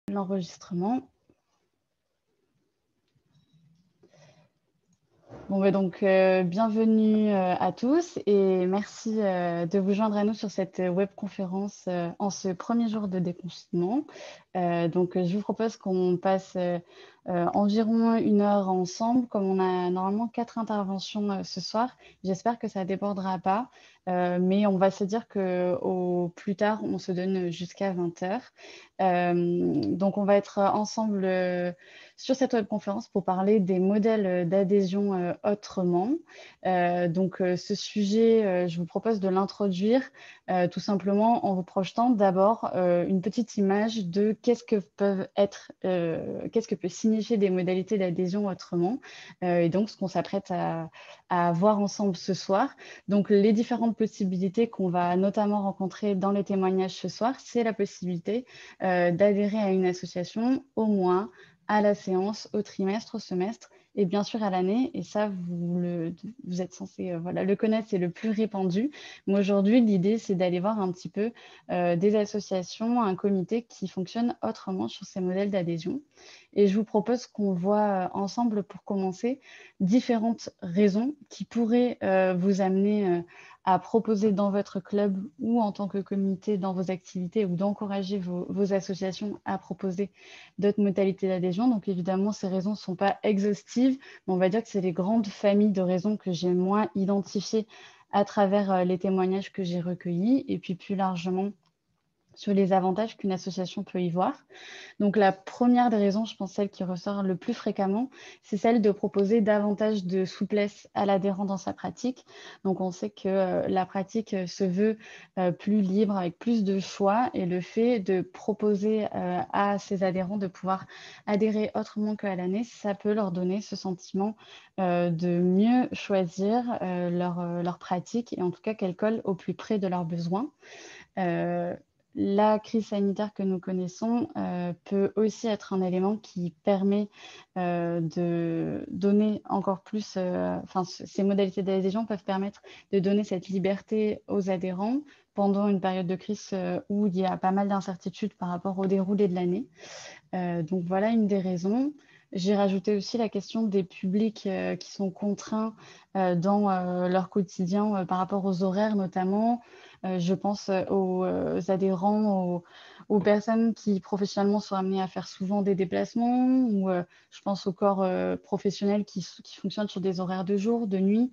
L'enregistrement. Bon, donc, bienvenue à tous et merci de vous joindre à nous sur cette webconférence en ce premier jour de déconfinement. Donc, je vous propose qu'on passe environ 1 heure ensemble, comme on a normalement 4 interventions ce soir. J'espère que ça ne débordera pas, mais on va se dire qu'au plus tard, on se donne jusqu'à 20 heures. Donc, on va être ensemble sur cette webconférence pour parler des modèles d'adhésion autrement. Donc, ce sujet, je vous propose de l'introduire tout simplement en vous projetant d'abord une petite image de qu'est-ce que peut signifier des modalités d'adhésion autrement, et donc ce qu'on s'apprête à voir ensemble ce soir. Donc, les différentes possibilités qu'on va notamment rencontrer dans les témoignages ce soir, c'est la possibilité d'adhérer à une association au mois, à la séance, au trimestre, au semestre et bien sûr à l'année. Et ça, vous êtes censé le connaître, c'est le plus répandu. Mais aujourd'hui, l'idée, c'est d'aller voir un petit peu des associations, un comité qui fonctionne autrement sur ces modèles d'adhésion. Et je vous propose qu'on voit ensemble, pour commencer, différentes raisons qui pourraient vous amener à proposer dans votre club ou en tant que comité dans vos activités ou d'encourager vos associations à proposer d'autres modalités d'adhésion. Donc évidemment, ces raisons ne sont pas exhaustives, mais on va dire que c'est les grandes familles de raisons que j'ai moins identifiées à travers les témoignages que j'ai recueillis et puis plus largement sur les avantages qu'une association peut y voir. Donc la première des raisons, je pense celle qui ressort le plus fréquemment, c'est celle de proposer davantage de souplesse à l'adhérent dans sa pratique. Donc on sait que la pratique se veut plus libre, avec plus de choix, et le fait de proposer à ses adhérents de pouvoir adhérer autrement qu'à l'année, ça peut leur donner ce sentiment de mieux choisir leur pratique, et en tout cas qu'elle colle au plus près de leurs besoins. La crise sanitaire que nous connaissons peut aussi être un élément qui permet de donner encore plus, ces modalités d'adhésion peuvent permettre de donner cette liberté aux adhérents pendant une période de crise où il y a pas mal d'incertitudes par rapport au déroulé de l'année. Donc voilà une des raisons. J'ai rajouté aussi la question des publics qui sont contraints dans leur quotidien par rapport aux horaires notamment. Je pense aux adhérents, aux personnes qui professionnellement sont amenées à faire souvent des déplacements, ou je pense aux corps professionnels qui fonctionnent sur des horaires de jour, de nuit,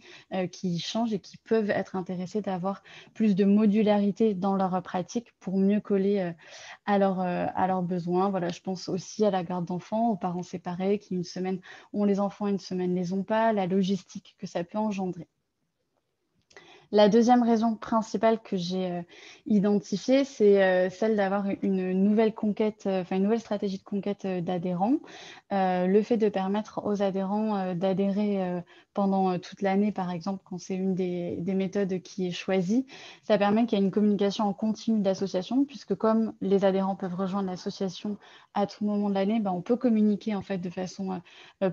qui changent et qui peuvent être intéressés d'avoir plus de modularité dans leur pratique pour mieux coller à leurs besoins. Voilà, je pense aussi à la garde d'enfants, aux parents séparés qui une semaine ont les enfants, une semaine les ont pas, la logistique que ça peut engendrer. La deuxième raison principale que j'ai identifiée, c'est celle d'avoir une nouvelle conquête, une nouvelle stratégie de conquête d'adhérents. Le fait de permettre aux adhérents d'adhérer pendant toute l'année, par exemple, quand c'est une des méthodes qui est choisie, ça permet qu'il y ait une communication en continu de l'association, puisque comme les adhérents peuvent rejoindre l'association à tout moment de l'année, on peut communiquer en fait de façon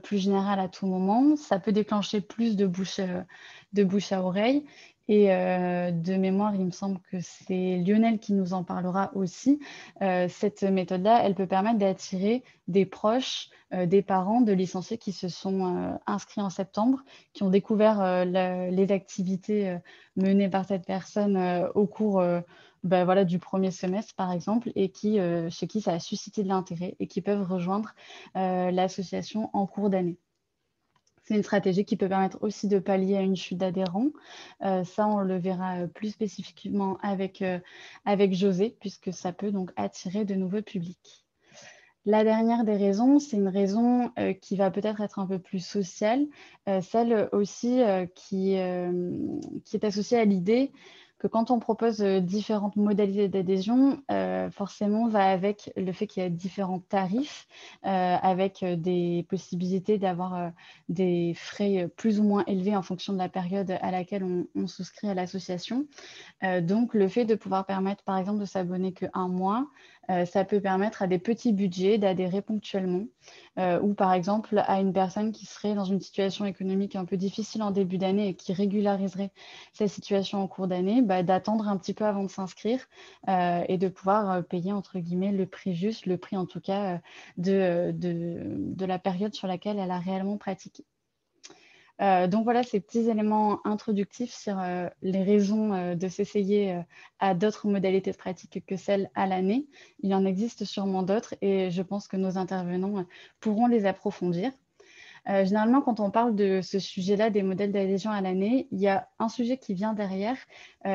plus générale à tout moment. Ça peut déclencher plus de bouche à oreille. Et de mémoire, il me semble que c'est Lionel qui nous en parlera aussi. Cette méthode-là, elle peut permettre d'attirer des proches, des parents de licenciés qui se sont inscrits en septembre, qui ont découvert les activités menées par cette personne au cours du premier semestre, par exemple, et chez qui ça a suscité de l'intérêt et qui peuvent rejoindre l'association en cours d'année. C'est une stratégie qui peut permettre aussi de pallier à une chute d'adhérents. Ça, on le verra plus spécifiquement avec José, puisque ça peut donc attirer de nouveaux publics. La dernière des raisons, c'est une raison qui va peut-être être un peu plus sociale, celle aussi qui est associée à l'idée que quand on propose différentes modalités d'adhésion, forcément va avec le fait qu'il y a différents tarifs, avec des possibilités d'avoir des frais plus ou moins élevés en fonction de la période à laquelle on souscrit à l'association. Donc, le fait de pouvoir permettre, par exemple, de s'abonner qu'un mois, Ça peut permettre à des petits budgets d'adhérer ponctuellement ou par exemple à une personne qui serait dans une situation économique un peu difficile en début d'année et qui régulariserait sa situation en cours d'année, d'attendre un petit peu avant de s'inscrire et de pouvoir payer entre guillemets le prix juste, le prix en tout cas de la période sur laquelle elle a réellement pratiqué. Donc voilà ces petits éléments introductifs sur les raisons de s'essayer à d'autres modalités de pratique que celles à l'année. Il en existe sûrement d'autres et je pense que nos intervenants pourront les approfondir. Généralement, quand on parle de ce sujet-là, des modèles d'adhésion à l'année, il y a un sujet qui vient derrière,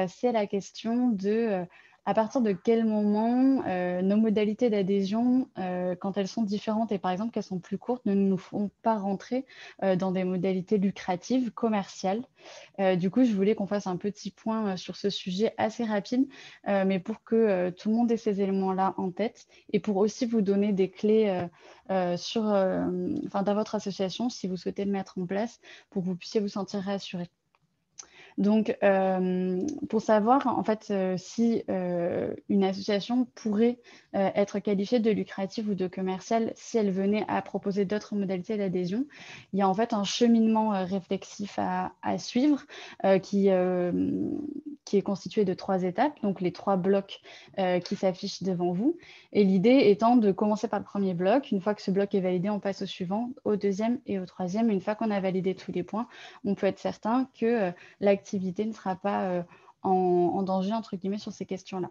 c'est la question de à partir de quel moment nos modalités d'adhésion, quand elles sont différentes et par exemple qu'elles sont plus courtes, ne nous font pas rentrer dans des modalités lucratives, commerciales. Du coup, je voulais qu'on fasse un petit point sur ce sujet assez rapide, mais pour que tout le monde ait ces éléments-là en tête et pour aussi vous donner des clés dans votre association si vous souhaitez le mettre en place pour que vous puissiez vous sentir rassuré. Donc, pour savoir en fait si une association pourrait être qualifiée de lucrative ou de commerciale si elle venait à proposer d'autres modalités d'adhésion, il y a en fait un cheminement réflexif à suivre qui est constitué de 3 étapes, donc les 3 blocs qui s'affichent devant vous. Et l'idée étant de commencer par le premier bloc. Une fois que ce bloc est validé, on passe au suivant, au deuxième et au troisième. Une fois qu'on a validé tous les points, on peut être certain que l'activité ne sera pas en danger, entre guillemets, sur ces questions-là.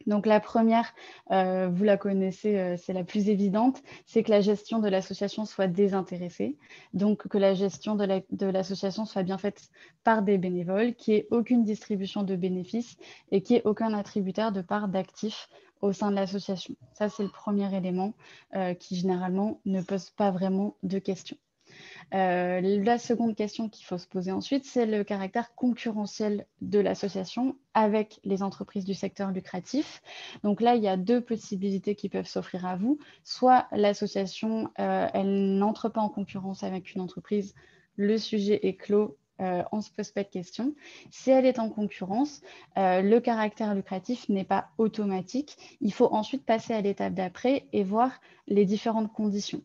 Donc la première, vous la connaissez, c'est la plus évidente, c'est que la gestion de l'association soit désintéressée, donc que la gestion de l'association soit bien faite par des bénévoles, qu'il n'y ait aucune distribution de bénéfices et qu'il n'y ait aucun attributaire de part d'actifs au sein de l'association. Ça, c'est le premier élément qui généralement ne pose pas vraiment de questions. La seconde question qu'il faut se poser ensuite, c'est le caractère concurrentiel de l'association avec les entreprises du secteur lucratif. Donc là, il y a 2 possibilités qui peuvent s'offrir à vous. Soit l'association, elle n'entre pas en concurrence avec une entreprise, le sujet est clos, on ne se pose pas de questions. Si elle est en concurrence, le caractère lucratif n'est pas automatique. Il faut ensuite passer à l'étape d'après et voir les différentes conditions.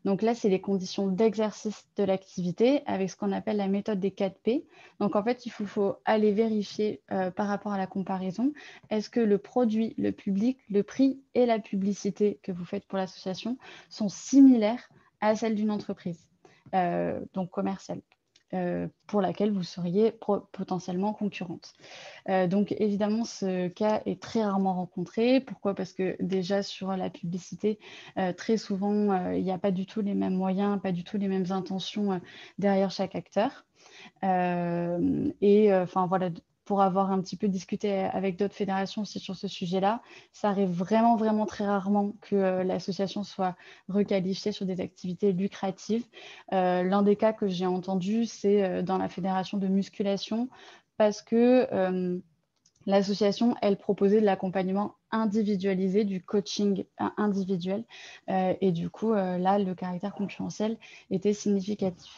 Donc là, c'est les conditions d'exercice de l'activité avec ce qu'on appelle la méthode des 4 P. Donc en fait, il faut aller vérifier par rapport à la comparaison, est-ce que le produit, le public, le prix et la publicité que vous faites pour l'association sont similaires à celles d'une entreprise, donc commerciale. Pour laquelle vous seriez potentiellement concurrente. Donc évidemment, ce cas est très rarement rencontré. Pourquoi? Parce que déjà sur la publicité, très souvent, il n'y a pas du tout les mêmes moyens, pas du tout les mêmes intentions derrière chaque acteur. Enfin voilà, pour avoir un petit peu discuté avec d'autres fédérations aussi sur ce sujet-là, ça arrive vraiment, vraiment très rarement que l'association soit requalifiée sur des activités lucratives. L'un des cas que j'ai entendu, c'est dans la fédération de musculation, parce que l'association, elle proposait de l'accompagnement individualisé, du coaching individuel. Et du coup, là, le caractère concurrentiel était significatif.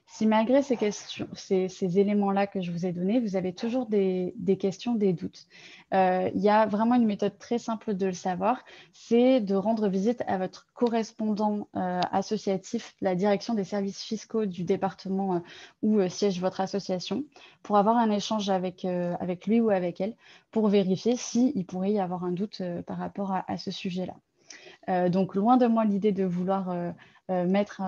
Si malgré ces éléments-là que je vous ai donnés, vous avez toujours des questions, des doutes, il y a vraiment une méthode très simple de le savoir, c'est de rendre visite à votre correspondant associatif, la direction des services fiscaux du département où siège votre association, pour avoir un échange avec lui ou avec elle, pour vérifier s'il pourrait y avoir un doute par rapport à ce sujet-là. Donc, loin de moi l'idée de vouloir mettre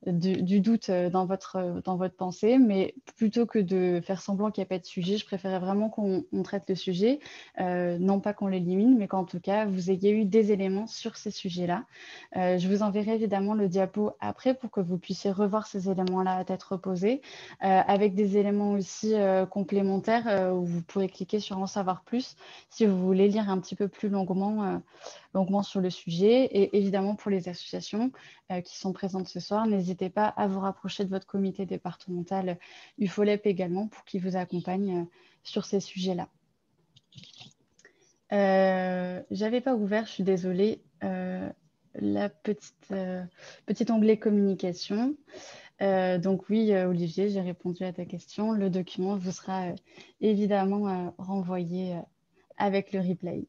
du doute dans votre pensée, mais plutôt que de faire semblant qu'il n'y a pas de sujet, je préférais vraiment qu'on traite le sujet, non pas qu'on l'élimine, mais qu'en tout cas, vous ayez eu des éléments sur ces sujets-là. Je vous enverrai évidemment le diapo après pour que vous puissiez revoir ces éléments-là à tête reposée, avec des éléments aussi complémentaires où vous pourrez cliquer sur en savoir plus si vous voulez lire un petit peu plus longuement sur le sujet. Et évidemment, pour les associations qui sont présentes ce soir, n'hésitez pas à vous rapprocher de votre comité départemental UFOLEP également pour qu'il vous accompagne sur ces sujets-là. J'avais pas ouvert, je suis désolée, la petit onglet communication. Donc oui, Olivier, j'ai répondu à ta question. Le document vous sera évidemment renvoyé avec le replay.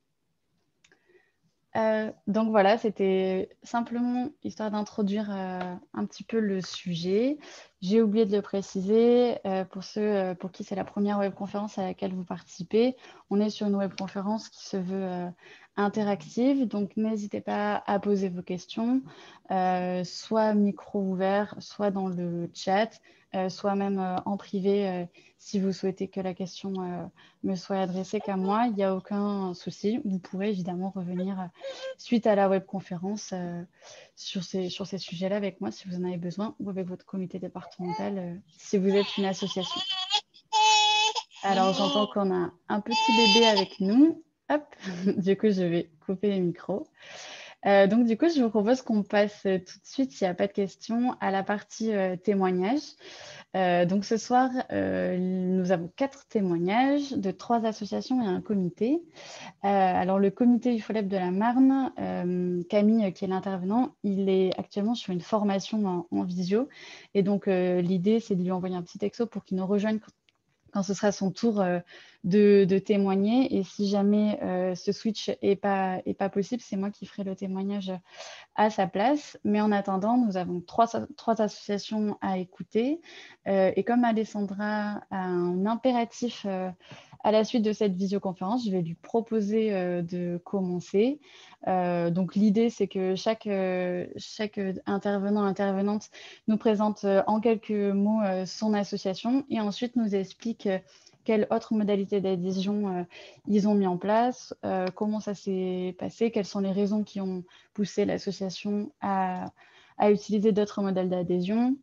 Donc voilà, c'était simplement histoire d'introduire un petit peu le sujet. J'ai oublié de le préciser, pour ceux pour qui c'est la première webconférence à laquelle vous participez, on est sur une webconférence qui se veut interactive, donc n'hésitez pas à poser vos questions, soit micro ouvert, soit dans le chat, soit même en privé si vous souhaitez que la question me soit adressée qu'à moi, il n'y a aucun souci. Vous pourrez évidemment revenir suite à la webconférence sur ces sujets-là avec moi si vous en avez besoin ou avec votre comité départemental si vous êtes une association. Alors, j'entends qu'on a un petit bébé avec nous. Hop, du coup, je vais couper les micros. Donc, du coup, je vous propose qu'on passe tout de suite, s'il n'y a pas de questions, à la partie témoignage. Donc, ce soir, nous avons 4 témoignages de 3 associations et un comité. Alors, le comité UFOLEP de la Marne, Camille, qui est l'intervenant, il est actuellement sur une formation en visio. Et donc, l'idée, c'est de lui envoyer un petit texto pour qu'il nous rejoigne quand ce sera son tour de témoigner. Et si jamais ce switch n'est pas possible, c'est moi qui ferai le témoignage à sa place. Mais en attendant, nous avons 3 associations à écouter. Et comme Alessandra a un impératif à la suite de cette visioconférence, je vais lui proposer de commencer. Donc l'idée, c'est que chaque intervenant, intervenante nous présente en quelques mots son association et ensuite nous explique quelle autre modalité d'adhésion ils ont mis en place, comment ça s'est passé, quelles sont les raisons qui ont poussé l'association à utiliser d'autres modèles d'adhésion,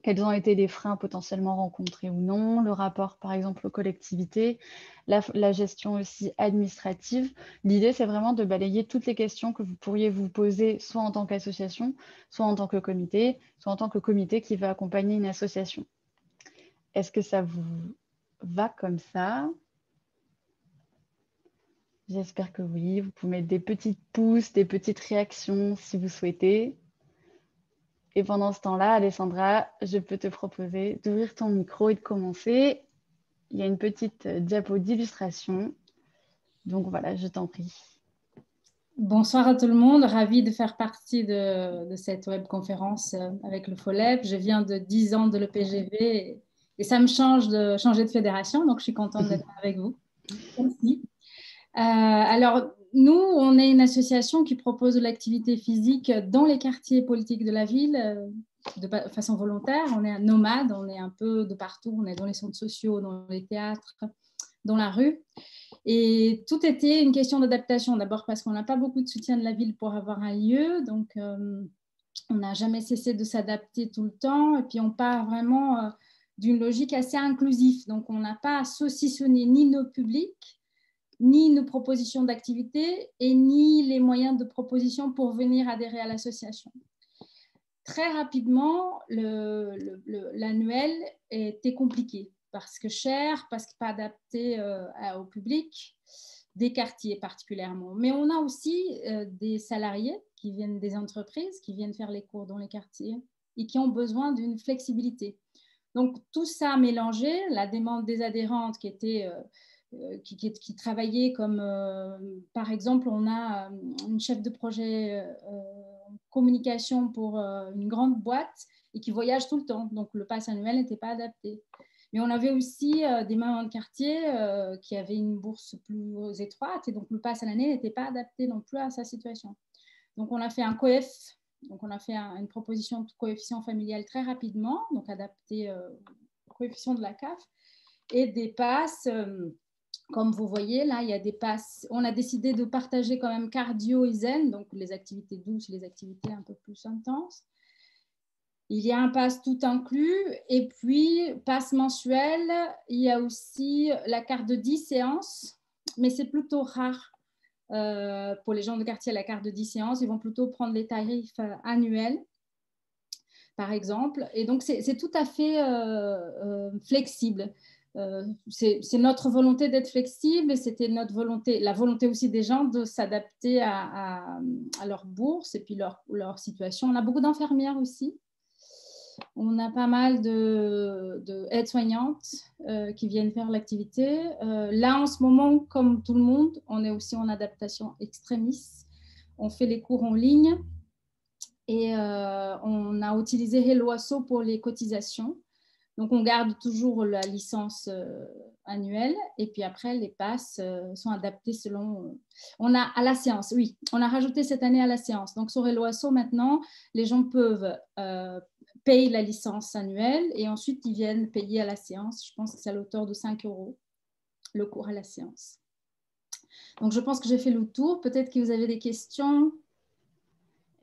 quels ont été les freins potentiellement rencontrés ou non, le rapport par exemple aux collectivités, la gestion aussi administrative. L'idée, c'est vraiment de balayer toutes les questions que vous pourriez vous poser, soit en tant qu'association, soit en tant que comité, soit en tant que comité qui va accompagner une association. Est-ce que ça vous va comme ça? J'espère que oui. Vous pouvez mettre des petites pouces, des petites réactions si vous souhaitez. Et pendant ce temps-là, Alessandra, je peux te proposer d'ouvrir ton micro et de commencer. Il y a une petite diapo d'illustration. Donc voilà, je t'en prie. Bonsoir à tout le monde, ravie de faire partie de cette webconférence avec le FOLEP. Je viens de 10 ans de l'EPGV et ça me change de changer de fédération, donc je suis contente d'être avec vous. Merci. Alors, nous, on est une association qui propose de l'activité physique dans les quartiers politiques de la ville de façon volontaire. On est un nomade, on est un peu de partout, on est dans les centres sociaux, dans les théâtres, dans la rue. Et tout était une question d'adaptation. D'abord parce qu'on n'a pas beaucoup de soutien de la ville pour avoir un lieu, donc on n'a jamais cessé de s'adapter tout le temps. Et puis on part vraiment d'une logique assez inclusive. Donc on n'a pas saucissonné ni nos publics, ni nos propositions d'activité et ni les moyens de proposition pour venir adhérer à l'association. Très rapidement, l'annuel était compliqué parce que cher, parce que pas adapté au public, des quartiers particulièrement. Mais on a aussi des salariés qui viennent des entreprises, qui viennent faire les cours dans les quartiers et qui ont besoin d'une flexibilité. Donc tout ça mélangé, la demande des adhérentes qui travaillaient comme, par exemple, on a une chef de projet communication pour une grande boîte et qui voyage tout le temps. Donc, le pass annuel n'était pas adapté. Mais on avait aussi des mamans de quartier qui avaient une bourse plus étroite et donc le pass à l'année n'était pas adapté non plus à sa situation. Donc, on a fait un coef. Donc, on a fait une proposition de coefficient familial très rapidement, donc adapté au coefficient de la CAF et des passes. Comme vous voyez, là, il y a des passes. On a décidé de partager quand même cardio et zen, donc les activités douces, les activités un peu plus intenses. Il y a un pass tout inclus. Et puis, pass mensuel, il y a aussi la carte de 10 séances, mais c'est plutôt rare pour les gens de quartier, la carte de 10 séances. Ils vont plutôt prendre les tarifs annuels, par exemple. Et donc, c'est tout à fait flexible. C'est notre volonté d'être flexible et c'était notre volonté, la volonté aussi des gens de s'adapter à leur bourse et puis leur situation. On a beaucoup d'infirmières aussi. On a pas mal de aides-soignantes qui viennent faire l'activité. Là, en ce moment, comme tout le monde, on est aussi en adaptation extrémiste. on fait les cours en ligne et on a utilisé Helloasso pour les cotisations. Donc, on garde toujours la licence annuelle et puis après, les passes sont adaptées selon… On a à la séance, oui, on a rajouté cette année à la séance. Donc, sur Helloasso, maintenant, les gens peuvent payer la licence annuelle et ensuite, ils viennent payer à la séance. Je pense que c'est à l'auteur de 5 € le cours à la séance. Donc, je pense que j'ai fait le tour. Peut-être que vous avez des questions.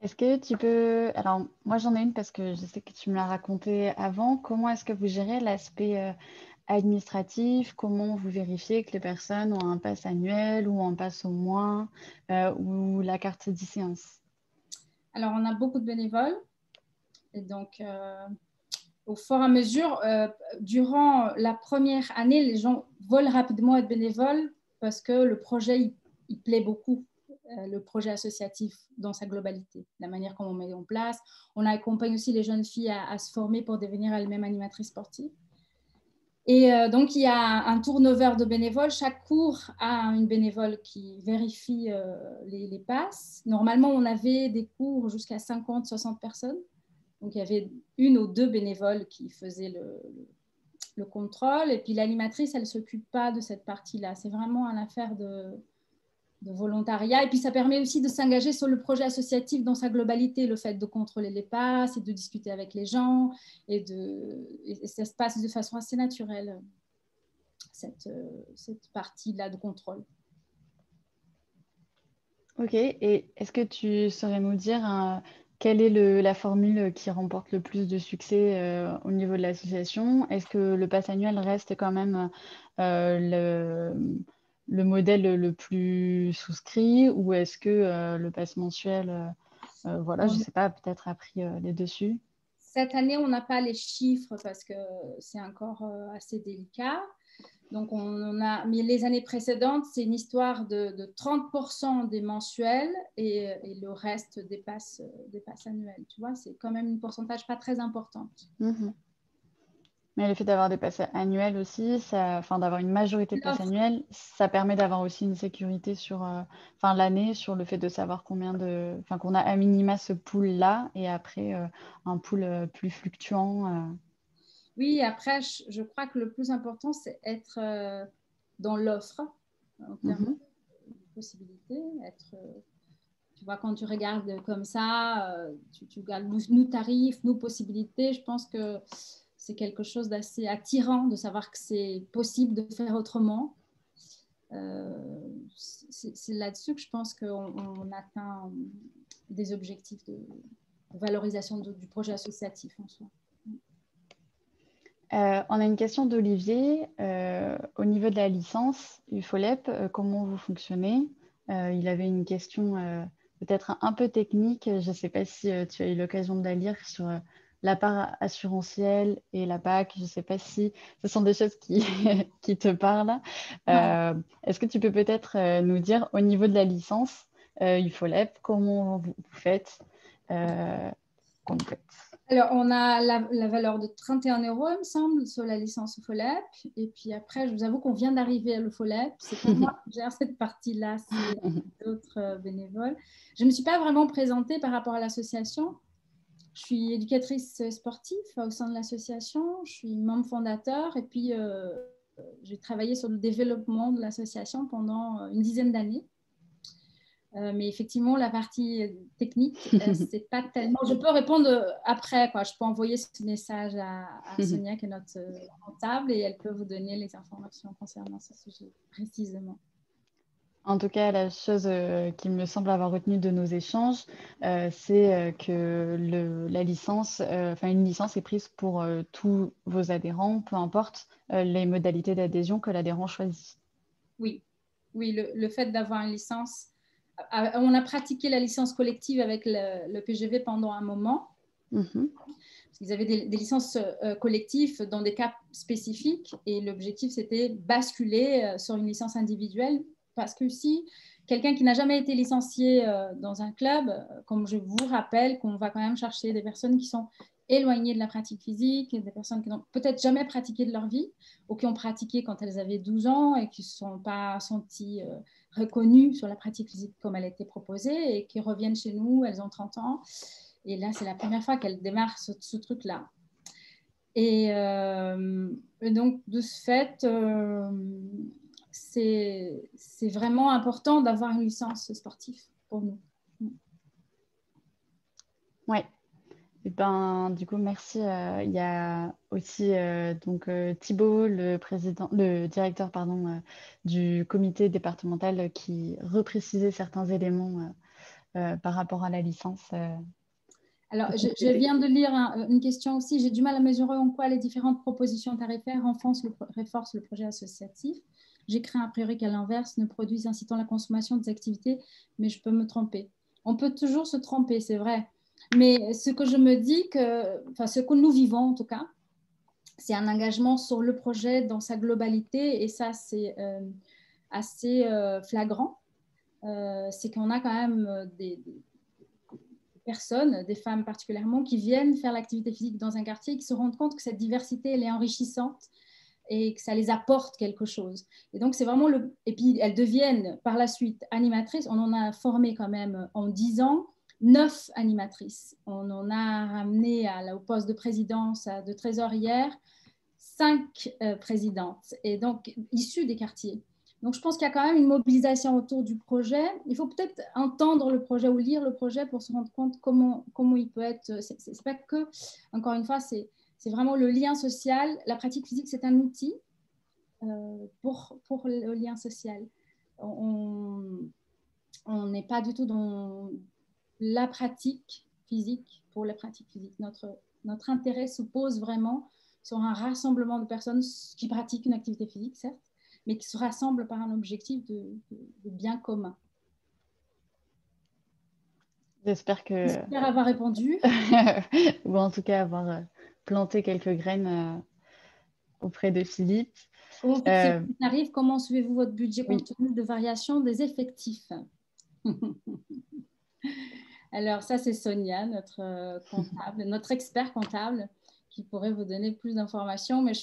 Est-ce que tu peux… Alors, moi, j'en ai une parce que je sais que tu me l'as raconté avant. Comment est-ce que vous gérez l'aspect administratif? Comment vous vérifiez que les personnes ont un pass annuel ou un pass au moins ou la carte 10 séances? Alors, on a beaucoup de bénévoles. Et donc, au fur et à mesure, durant la première année, les gens veulent rapidement être bénévoles parce que le projet, il plaît beaucoup. Le projet associatif dans sa globalité, la manière qu'on met en place. On accompagne aussi les jeunes filles à se former pour devenir elles-mêmes animatrices sportives. Et donc, il y a un turnover de bénévoles. Chaque cours a une bénévole qui vérifie les passes. Normalement, on avait des cours jusqu'à 50, 60 personnes. Donc, il y avait 1 ou 2 bénévoles qui faisaient le contrôle. Et puis, l'animatrice, elle ne s'occupe pas de cette partie-là. C'est vraiment une affaire de volontariat. Et puis, ça permet aussi de s'engager sur le projet associatif dans sa globalité, le fait de contrôler les passes et de discuter avec les gens. Et ça se passe de façon assez naturelle, cette partie-là de contrôle. Ok, et est-ce que tu saurais nous dire quelle est la formule qui remporte le plus de succès au niveau de l'association? Est-ce que le pass annuel reste quand même le modèle le plus souscrit ou est-ce que le pass mensuel, voilà, je ne sais pas, peut-être a pris les dessus? Cette année, on n'a pas les chiffres parce que c'est encore assez délicat. Donc, mais les années précédentes, c'est une histoire de 30% des mensuels et le reste des passes annuelles. Tu vois, c'est quand même un pourcentage pas très important. Mmh. Mais le fait d'avoir des passes annuels aussi, enfin, d'avoir une majorité de passes annuelles, ça permet d'avoir aussi une sécurité sur l'année, sur le fait de savoir qu'on a à minima ce pool-là et après un pool plus fluctuant. Oui, après, je crois que le plus important, c'est être dans l'offre en termes de possibilités. Tu vois, quand tu regardes comme ça, tu regardes nos tarifs, nos possibilités. Je pense que c'est quelque chose d'assez attirant de savoir que c'est possible de faire autrement. C'est là-dessus que je pense qu'on atteint des objectifs de valorisation du projet associatif en soi. On a une question d'Olivier. Au niveau de la licence UFOLEP, comment vous fonctionnez? Il avait une question peut-être un peu technique. Je ne sais pas si tu as eu l'occasion de la lire sur la part assurantielle et la PAC. Je ne sais pas si ce sont des choses qui, qui te parlent. Est-ce que tu peux peut-être nous dire au niveau de la licence UFOLEP, comment vous faites, comment vous faites? Alors, on a la valeur de 31 €, il me semble, sur la licence UFOLEP. Et puis après, je vous avoue qu'on vient d'arriver à l'UFOLEP. C'est pas moi qui gère cette partie-là, c'est d'autres bénévoles. Je ne me suis pas vraiment présentée par rapport à l'association. Je suis éducatrice sportive au sein de l'association. Je suis membre fondateur. Et puis, j'ai travaillé sur le développement de l'association pendant une dizaine d'années. Mais effectivement, la partie technique, c'est pas tellement… Je peux répondre après, quoi. Je peux envoyer ce message à Sonia, qui est notre comptable, et elle peut vous donner les informations concernant ce sujet précisément. En tout cas, la chose qui me semble avoir retenu de nos échanges, c'est que la licence, une licence est prise pour tous vos adhérents, peu importe les modalités d'adhésion que l'adhérent choisit. Oui, oui, le fait d'avoir une licence… On a pratiqué la licence collective avec le PGV pendant un moment. Parce qu'ils avaient des licences collectives dans des cas spécifiques et l'objectif, c'était basculer sur une licence individuelle parce que si quelqu'un qui n'a jamais été licencié dans un club, comme je vous rappelle qu'on va quand même chercher des personnes qui sont éloignées de la pratique physique, des personnes qui n'ont peut-être jamais pratiqué de leur vie ou qui ont pratiqué quand elles avaient 12 ans et qui ne se sont pas senties reconnues sur la pratique physique comme elle a été proposée et qui reviennent chez nous, elles ont 30 ans. Et là, c'est la première fois qu'elles démarrent ce truc-là. Et donc, de ce fait, c'est vraiment important d'avoir une licence sportive pour nous. Oui. Et ben, du coup, merci. Il y a aussi donc, Thibaut, le directeur pardon, du comité départemental qui reprécisait certains éléments par rapport à la licence. Alors, je viens de lire une question aussi. J'ai du mal à mesurer en quoi les différentes propositions tarifaires renforcent le projet associatif. J'ai craint a priori qu'à l'inverse ne produisent incitant la consommation des activités, mais je peux me tromper. On peut toujours se tromper, c'est vrai. Mais ce que je me dis, ce que nous vivons en tout cas, c'est un engagement sur le projet dans sa globalité et ça, c'est assez flagrant. C'est qu'on a quand même des personnes, des femmes particulièrement, qui viennent faire l'activité physique dans un quartier et qui se rendent compte que cette diversité, elle est enrichissante et que ça les apporte quelque chose. Et donc, c'est vraiment Et puis, elles deviennent par la suite animatrices. On en a formé quand même en 10 ans 9 animatrices. On en a ramené au poste de présidence, de trésorière, 5 présidentes, et donc issues des quartiers. Donc, je pense qu'il y a quand même une mobilisation autour du projet. Il faut peut-être entendre le projet ou lire le projet pour se rendre compte comment il peut être. C'est pas que, encore une fois, c'est vraiment le lien social. La pratique physique, c'est un outil pour le lien social. On n'est pas du tout dans la pratique physique pour la pratique physique. Notre intérêt se pose vraiment sur un rassemblement de personnes qui pratiquent une activité physique, certes, mais qui se rassemblent par un objectif de bien commun. J'espère avoir répondu. Ou en tout cas avoir planté quelques graines auprès de Philippe. Comment fixez-vous les tarifs? Comment suivez-vous votre budget compte tenu de variation des effectifs? Alors ça, c'est Sonia, notre comptable, notre expert comptable, qui pourrait vous donner plus d'informations. Mais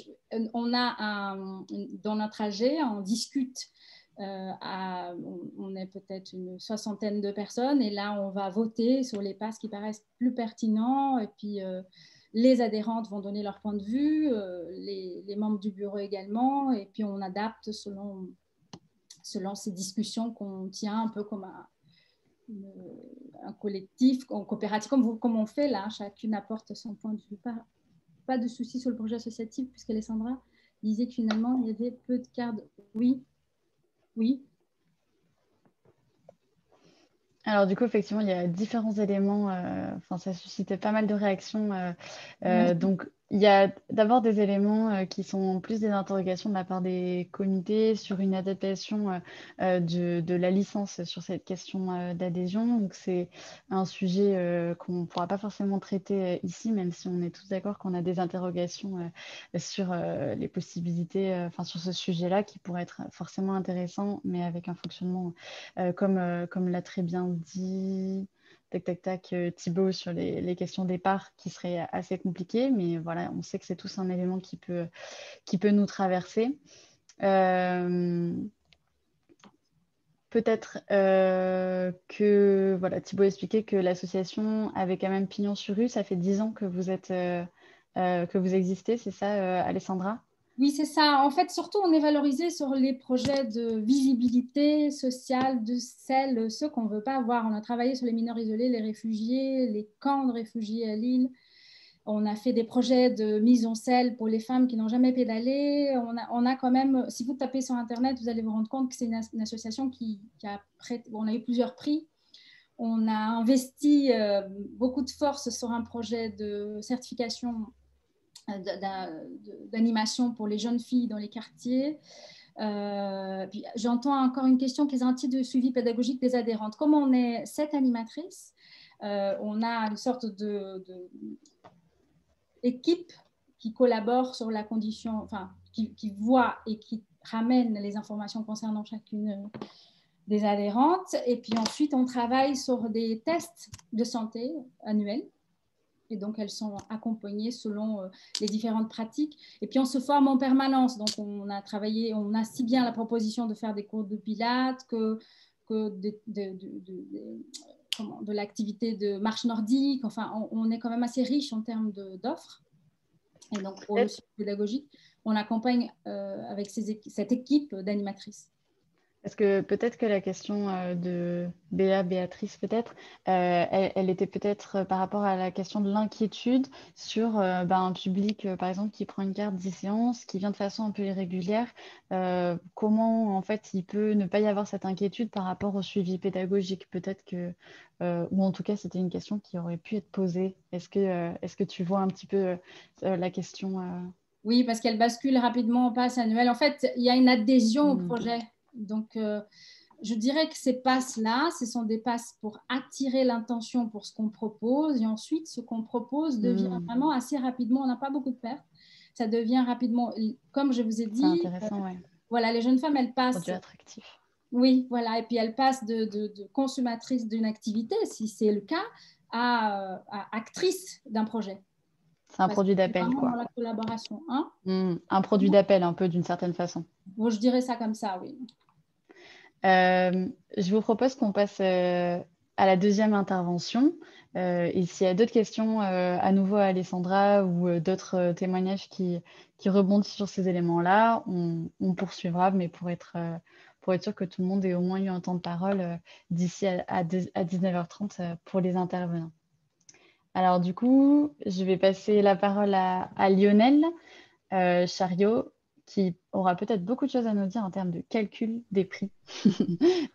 on a dans notre AG, on discute, on est peut-être une 60aine de personnes, et là, on va voter sur les passes qui paraissent plus pertinents, et puis les adhérentes vont donner leur point de vue, les membres du bureau également, et puis on adapte selon ces discussions qu'on tient un peu comme un collectif, en coopérative, comme on fait là, chacune apporte son point de vue. Pas de souci sur le projet associatif, puisqu'Alessandra disait que finalement, il y avait peu de cadres. Oui. Alors du coup, effectivement, il y a différents éléments, ça suscitait pas mal de réactions. Donc, il y a d'abord des éléments qui sont plus des interrogations de la part des comités sur une adaptation de la licence sur cette question d'adhésion. Donc, c'est un sujet qu'on ne pourra pas forcément traiter ici, même si on est tous d'accord qu'on a des interrogations sur les possibilités, sur ce sujet-là qui pourrait être forcément intéressant, mais avec un fonctionnement comme l'a très bien dit Thibaut sur les questions départ qui seraient assez compliquées, mais voilà, on sait que c'est tous un élément qui peut nous traverser. Peut-être que voilà, Thibaut expliquait que l'association avait quand même pignon sur rue. Ça fait 10 ans que vous existez, c'est ça, Alessandra? Oui, c'est ça. En fait, surtout, on est valorisé sur les projets de visibilité sociale de ceux qu'on ne veut pas avoir. On a travaillé sur les mineurs isolés, les réfugiés, les camps de réfugiés à Lille. On a fait des projets de mise en selle pour les femmes qui n'ont jamais pédalé. On a quand même, si vous tapez sur Internet, vous allez vous rendre compte que c'est une association on a eu plusieurs prix. On a investi beaucoup de force sur un projet de certification d'animation pour les jeunes filles dans les quartiers. J'entends encore une question qui est un titre de suivi pédagogique des adhérentes. Comme on est 7 animatrices, on a une sorte d'équipe qui collabore sur la condition, qui voit et qui ramène les informations concernant chacune des adhérentes. Et puis ensuite, on travaille sur des tests de santé annuels. Et donc, elles sont accompagnées selon les différentes pratiques. Et puis, on se forme en permanence. Donc, on a travaillé, on a si bien la proposition de faire des cours de pilates que de l'activité de marche nordique. Enfin, on est quand même assez riche en termes d'offres. Et donc, pour le suivi pédagogique, on accompagne avec cette équipe d'animatrices. Parce que peut-être que la question de Béatrice, peut-être, elle était peut-être par rapport à la question de l'inquiétude sur un public, par exemple, qui prend une carte d'e-séance, qui vient de façon un peu irrégulière. Comment, en fait, il peut ne pas y avoir cette inquiétude par rapport au suivi pédagogique? Peut-être que, ou en tout cas, c'était une question qui aurait pu être posée. Est-ce que tu vois un petit peu la question Oui, parce qu'elle bascule rapidement en passe annuel. En fait, il y a une adhésion au projet. Donc, je dirais que ces passes-là, ce sont des passes pour attirer l'intention pour ce qu'on propose. Et ensuite, ce qu'on propose devient vraiment assez rapidement, on n'a pas beaucoup de pertes. Ça devient rapidement, comme je vous ai dit, intéressant, ouais. Voilà, les jeunes femmes, elles passent… Produit attractif. Oui, voilà. Et puis, elles passent de consommatrices d'une activité, si c'est le cas, à actrices d'un projet. C'est un produit d'appel, quoi. Dans la collaboration. Hein, un produit d'appel, un peu, d'une certaine façon. Bon, je dirais ça comme ça, oui. Je vous propose qu'on passe à la deuxième intervention. Et s'il y a d'autres questions à nouveau à Alessandra ou d'autres témoignages qui rebondissent sur ces éléments-là, on poursuivra, mais pour être sûr que tout le monde ait au moins eu un temps de parole d'ici à 19h30 pour les intervenants. Alors du coup, je vais passer la parole à Lionel Chariot, qui aura peut-être beaucoup de choses à nous dire en termes de calcul des prix,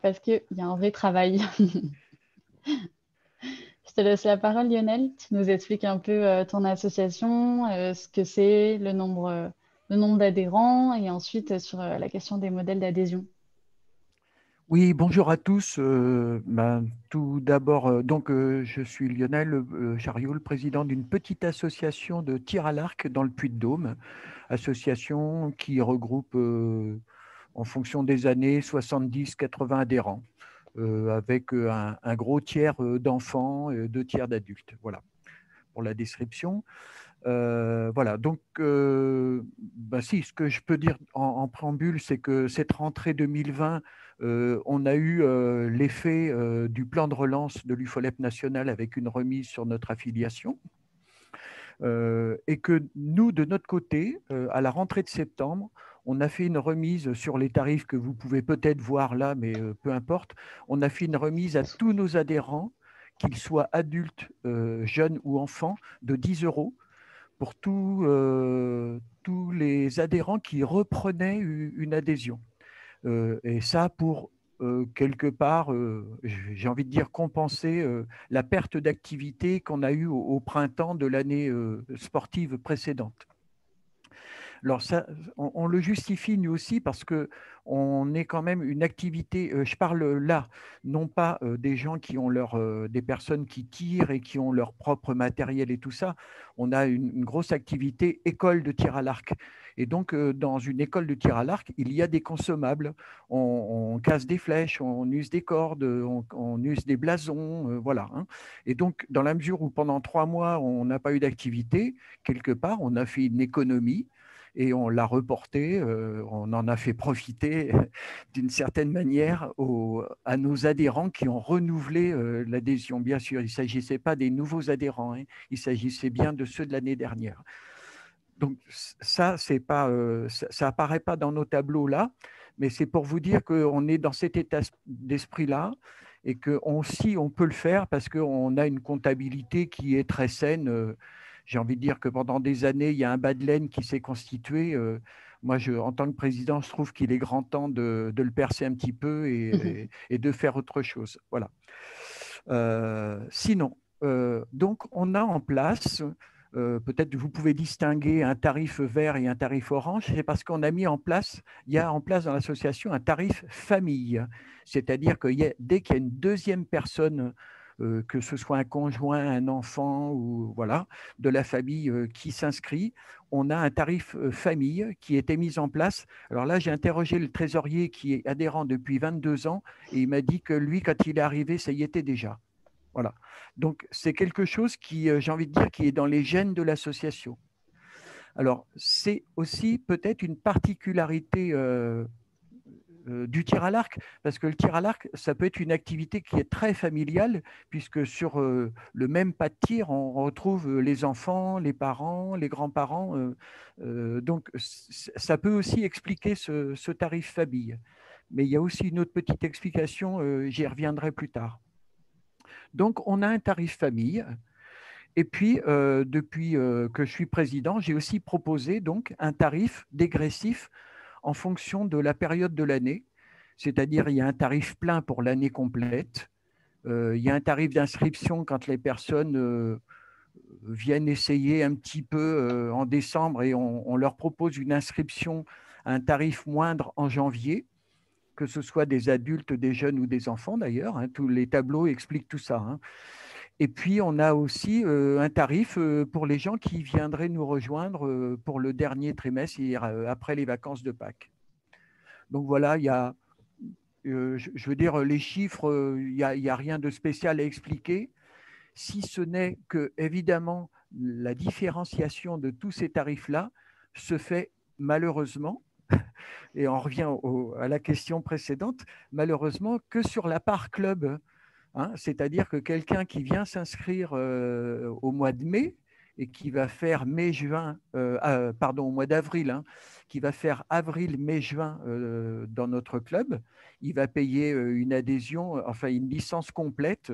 parce qu'il y a un vrai travail. Je te laisse la parole, Lionel. Tu nous expliques un peu ton association, ce que c'est, le nombre d'adhérents, et ensuite sur la question des modèles d'adhésion. Oui, bonjour à tous. Tout d'abord, je suis Lionel Chariot, le président d'une petite association de tir à l'arc dans le Puy-de-Dôme, association qui regroupe en fonction des années 70-80 adhérents, avec un gros tiers d'enfants, 2 tiers d'adultes. Voilà pour la description. Voilà, donc ce que je peux dire en préambule, c'est que cette rentrée 2020, on a eu l'effet du plan de relance de l'UFOLEP national avec une remise sur notre affiliation. Et que nous, de notre côté, à la rentrée de septembre, on a fait une remise sur les tarifs que vous pouvez peut-être voir là, mais peu importe. On a fait une remise à tous nos adhérents, qu'ils soient adultes, jeunes ou enfants, de 10 € pour tous les adhérents qui reprenaient une adhésion. Et ça pour quelque part, j'ai envie de dire, compenser la perte d'activité qu'on a eue au printemps de l'année sportive précédente. Alors ça, on le justifie nous aussi parce qu'on est quand même une activité, je parle là, non pas des gens qui ont des personnes qui tirent et qui ont leur propre matériel et tout ça. On a une grosse activité école de tir à l'arc. Et donc, dans une école de tir à l'arc, il y a des consommables. On casse des flèches, on use des cordes, on use des blasons, voilà. Hein. Et donc, dans la mesure où pendant 3 mois, on n'a pas eu d'activité, quelque part, on a fait une économie et on l'a reporté, on en a fait profiter d'une certaine manière à nos adhérents qui ont renouvelé l'adhésion. Bien sûr, il ne s'agissait pas des nouveaux adhérents, hein, il s'agissait bien de ceux de l'année dernière. Donc ça, ça apparaît pas dans nos tableaux là, mais c'est pour vous dire qu'on est dans cet état d'esprit-là et qu'on on peut le faire parce qu'on a une comptabilité qui est très saine. J'ai envie de dire que pendant des années, il y a un bas de laine qui s'est constitué. Moi, en tant que président, je trouve qu'il est grand temps de le percer un petit peu et de faire autre chose. Voilà. Sinon, donc, on a en place, peut-être que vous pouvez distinguer un tarif vert et un tarif orange, c'est parce qu'on a mis en place, il y a en place dans l'association un tarif famille. C'est-à-dire que dès qu'il y a une deuxième personne, que ce soit un conjoint, un enfant ou voilà, de la famille qui s'inscrit, on a un tarif famille qui a été mis en place. Alors là, j'ai interrogé le trésorier qui est adhérent depuis 22 ans et il m'a dit que lui, quand il est arrivé, ça y était déjà. Voilà. Donc, c'est quelque chose qui, j'ai envie de dire, qui est dans les gènes de l'association. Alors, c'est aussi peut-être une particularité du tir à l'arc, parce que le tir à l'arc, ça peut être une activité qui est très familiale, puisque sur le même pas de tir, on retrouve les enfants, les parents, les grands-parents. Donc, ça peut aussi expliquer ce tarif famille. Mais il y a aussi une autre petite explication, j'y reviendrai plus tard. Donc, on a un tarif famille. Et puis, depuis que je suis président, j'ai aussi proposé donc un tarif dégressif en fonction de la période de l'année. C'est-à-dire, il y a un tarif plein pour l'année complète. Il y a un tarif d'inscription quand les personnes viennent essayer un petit peu en décembre et on leur propose une inscription à un tarif moindre en janvier, que ce soit des adultes, des jeunes ou des enfants d'ailleurs. Hein, tous les tableaux expliquent tout ça. Hein. Et puis, on a aussi un tarif pour les gens qui viendraient nous rejoindre pour le dernier trimestre, après les vacances de Pâques. Donc voilà, il y a, je veux dire, les chiffres, il n'y a rien de spécial à expliquer, si ce n'est que, évidemment, la différenciation de tous ces tarifs-là se fait malheureusement, et on revient à la question précédente, malheureusement que sur la part club. Hein, c'est-à-dire que quelqu'un qui vient s'inscrire au mois de mai et qui va faire mai-juin, pardon, au mois d'avril, hein, qui va faire avril, mai, juin dans notre club, il va payer une adhésion, enfin une licence complète,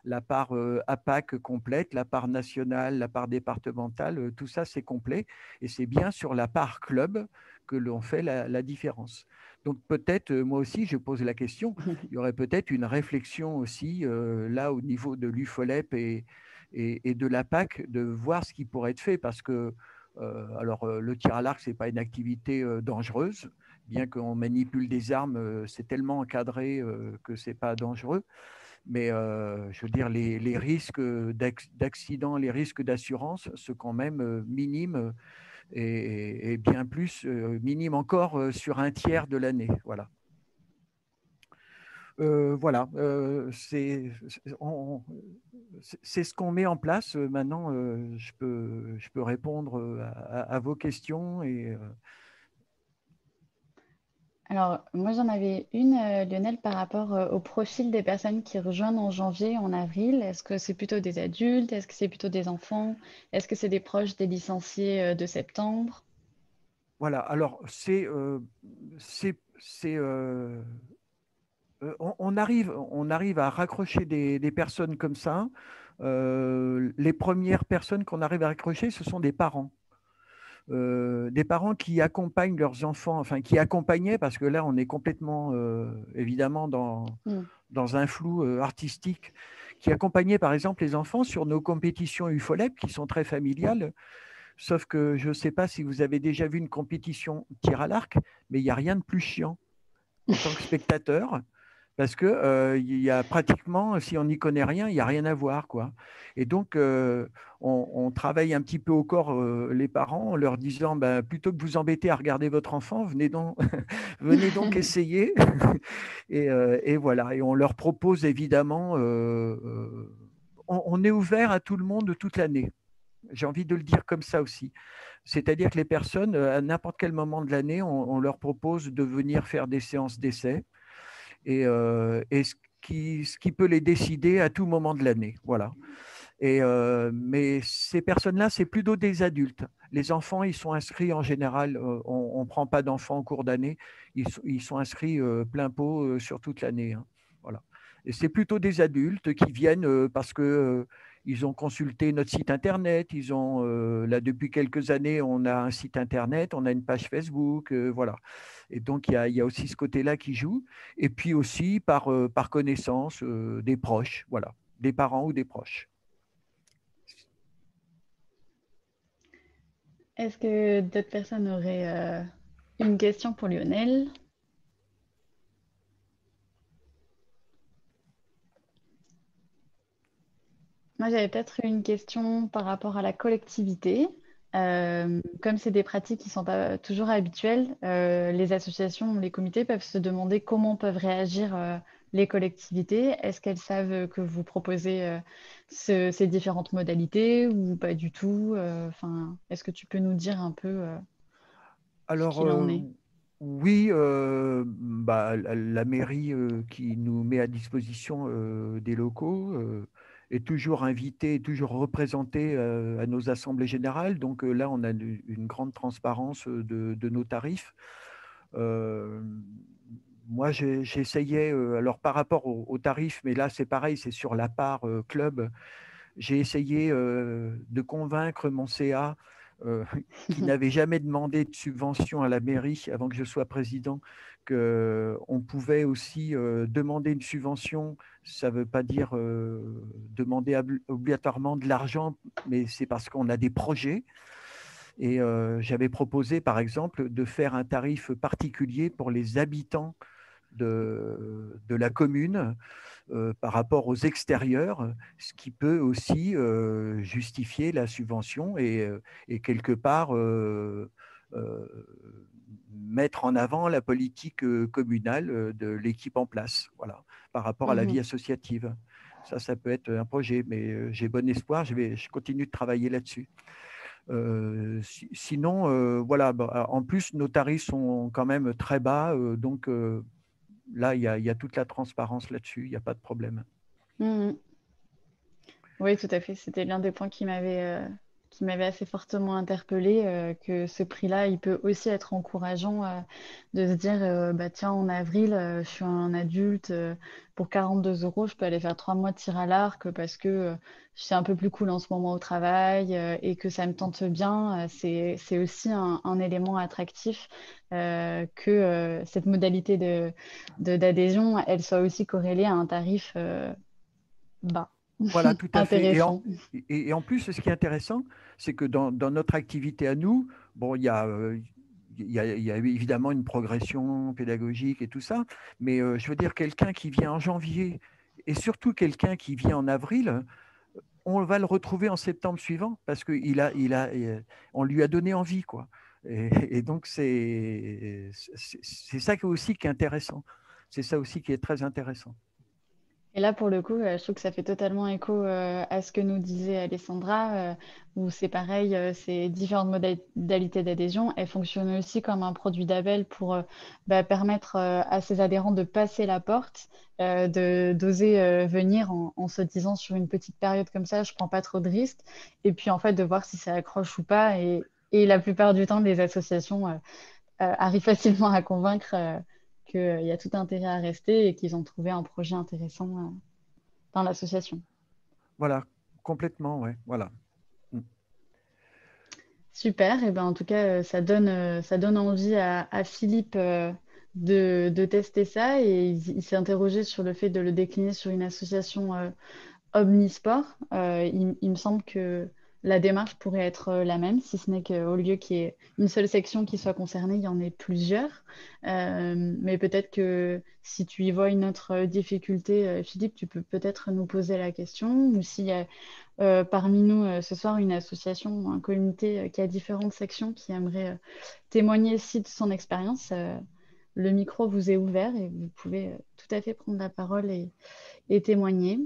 la part APAC complète, la part nationale, la part départementale, tout ça c'est complet. Et c'est bien sur la part club que l'on fait la différence. Donc peut-être, moi aussi, je pose la question, il y aurait peut-être une réflexion aussi, là, au niveau de l'UFOLEP et de la PAC, de voir ce qui pourrait être fait, parce que, alors, le tir à l'arc, ce n'est pas une activité dangereuse, bien qu'on manipule des armes, c'est tellement encadré que ce n'est pas dangereux, mais je veux dire, les risques d'accident, les risques d'assurance sont quand même minimes, et bien plus minime encore sur un tiers de l'année. Voilà. Voilà, c'est ce qu'on met en place. Maintenant, je peux répondre à vos questions. Alors, moi, j'en avais une, Lionel, par rapport au profil des personnes qui rejoignent en janvier, en avril. Est-ce que c'est plutôt des adultes? Est-ce que c'est plutôt des enfants? Est-ce que c'est des proches des licenciés de septembre? Voilà, alors on arrive à raccrocher des personnes comme ça. Les premières personnes qu'on arrive à raccrocher, ce sont des parents qui accompagnent leurs enfants, enfin qui accompagnaient, parce que là, on est complètement, évidemment, Mm. dans un flou artistique, qui accompagnaient, par exemple, les enfants sur nos compétitions UFOLEP, qui sont très familiales, sauf que je ne sais pas si vous avez déjà vu une compétition tir à l'arc, mais il n'y a rien de plus chiant en tant que spectateur, parce que il y a pratiquement, si on n'y connaît rien, il n'y a rien à voir, quoi. Et donc, on travaille un petit peu au corps les parents en leur disant, ben, plutôt que de vous embêter à regarder votre enfant, venez donc, venez donc essayer. Et voilà. Et on leur propose évidemment, on est ouvert à tout le monde toute l'année. J'ai envie de le dire comme ça aussi. C'est-à-dire que les personnes, à n'importe quel moment de l'année, on leur propose de venir faire des séances d'essai, et ce qui peut les décider à tout moment de l'année. Voilà. Mais ces personnes-là, c'est plutôt des adultes. Les enfants, ils sont inscrits en général, on ne prend pas d'enfants en cours d'année, ils sont inscrits plein pot sur toute l'année. Hein. Voilà. Et c'est plutôt des adultes qui viennent parce que ils ont consulté notre site internet, ils ont là depuis quelques années, on a un site internet, on a une page Facebook, voilà. Et donc il y a aussi ce côté-là qui joue, et puis aussi par connaissance des proches, voilà, des parents ou des proches. Est-ce que d'autres personnes auraient une question pour Lionel? Moi, j'avais peut-être une question par rapport à la collectivité. Comme c'est des pratiques qui ne sont pas toujours habituelles, les associations, les comités peuvent se demander comment peuvent réagir les collectivités. Est-ce qu'elles savent que vous proposez ces différentes modalités ou pas du tout? Est-ce que tu peux nous dire un peu ce Alors, qu'il en est? oui, la mairie qui nous met à disposition des locaux est toujours invitée, toujours représentée à nos assemblées générales. Donc là, on a une grande transparence de nos tarifs. Moi, j'essayais, alors par rapport aux tarifs, mais là, c'est pareil, c'est sur la part club. J'ai essayé de convaincre mon CA euh, qui n'avait jamais demandé de subvention à la mairie avant que je sois président, qu'on pouvait aussi demander une subvention. Ça ne veut pas dire demander obligatoirement de l'argent, mais c'est parce qu'on a des projets. Et j'avais proposé, par exemple, de faire un tarif particulier pour les habitants de la commune par rapport aux extérieurs, ce qui peut aussi justifier la subvention et quelque part mettre en avant la politique communale de l'équipe en place, voilà, par rapport à la vie associative. Ça peut être un projet, mais j'ai bon espoir, je continue de travailler là-dessus. Sinon, voilà, en plus, nos tarifs sont quand même très bas, donc là, il y a toute la transparence là-dessus, il n'y a pas de problème. Oui, tout à fait. C'était l'un des points qui m'avait assez fortement interpellée, que ce prix-là, il peut aussi être encourageant de se dire, bah, tiens, en avril, je suis un adulte, pour 42 euros, je peux aller faire 3 mois de tir à l'arc parce que c'est un peu plus cool en ce moment au travail et que ça me tente bien. C'est aussi un élément attractif que cette modalité d'adhésion, elle soit aussi corrélée à un tarif bas. Voilà, tout à fait. Intéressant. Et en plus, ce qui est intéressant, c'est que dans notre activité à nous, bon, il y a évidemment une progression pédagogique et tout ça, mais je veux dire, quelqu'un qui vient en janvier et surtout quelqu'un qui vient en avril, on va le retrouver en septembre suivant parce on lui a donné envie, quoi. Et donc, c'est ça aussi qui est intéressant. C'est ça aussi qui est très intéressant. Et là, pour le coup, je trouve que ça fait totalement écho à ce que nous disait Alessandra, où c'est pareil, ces différentes modalités d'adhésion, elles fonctionnent aussi comme un produit d'appel pour permettre à ses adhérents de passer la porte, d'oser venir en se disant sur une petite période comme ça, je prends pas trop de risques, et puis en fait de voir si ça accroche ou pas. Et la plupart du temps, les associations arrivent facilement à convaincre qu'il y a tout intérêt à rester et qu'ils ont trouvé un projet intéressant dans l'association. Voilà, complètement, ouais, voilà. Super, et ben en tout cas, ça donne envie à Philippe de tester ça et il s'est interrogé sur le fait de le décliner sur une association omnisport. Il me semble que la démarche pourrait être la même, si ce n'est qu'au lieu qu'il y ait une seule section qui soit concernée, il y en ait plusieurs. Mais peut-être que si tu y vois une autre difficulté, Philippe, tu peux peut-être nous poser la question. Ou s'il y a parmi nous ce soir une association, un comité qui a différentes sections qui aimerait témoigner aussi de son expérience, le micro vous est ouvert et vous pouvez tout à fait prendre la parole et témoigner.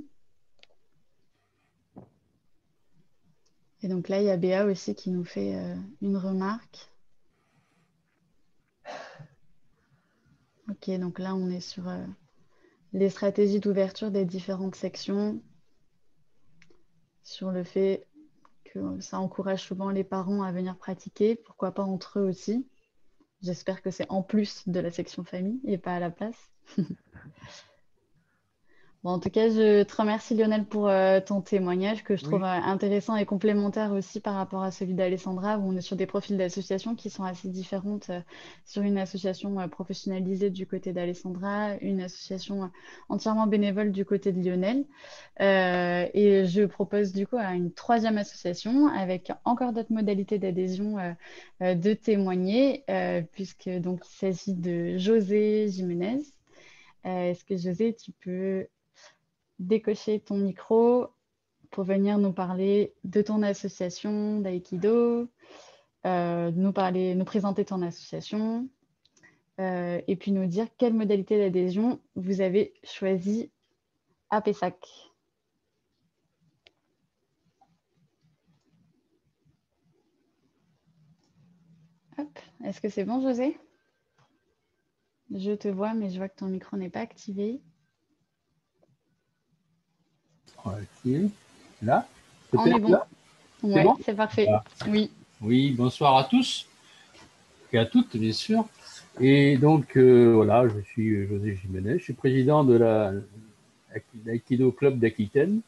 Et donc là, il y a Béa aussi qui nous fait une remarque. Ok, donc là, on est sur les stratégies d'ouverture des différentes sections, sur le fait que ça encourage souvent les parents à venir pratiquer, pourquoi pas entre eux aussi. J'espère que c'est en plus de la section famille et pas à la place. Bon, en tout cas, je te remercie Lionel pour ton témoignage que je trouve Oui, intéressant et complémentaire aussi par rapport à celui d'Alessandra, où on est sur des profils d'associations qui sont assez différentes. Sur une association professionnalisée du côté d'Alessandra, une association entièrement bénévole du côté de Lionel. Et je propose du coup à une troisième association avec encore d'autres modalités d'adhésion de témoigner, puisque donc il s'agit de José Jiménez. Est-ce que José, tu peux décocher ton micro pour venir nous parler de ton association d'aïkido, nous présenter ton association et puis nous dire quelle modalité d'adhésion vous avez choisi à Pessac. Est-ce que c'est bon, José? Je te vois, mais je vois que ton micro n'est pas activé. Ok. Là? On est bon. Oui, bon, c'est parfait. Ah. Oui. Oui, bonsoir à tous et à toutes, bien sûr. Et donc, voilà, je suis José Jiménez, je suis président de l'Aikido Club d'Aquitaine,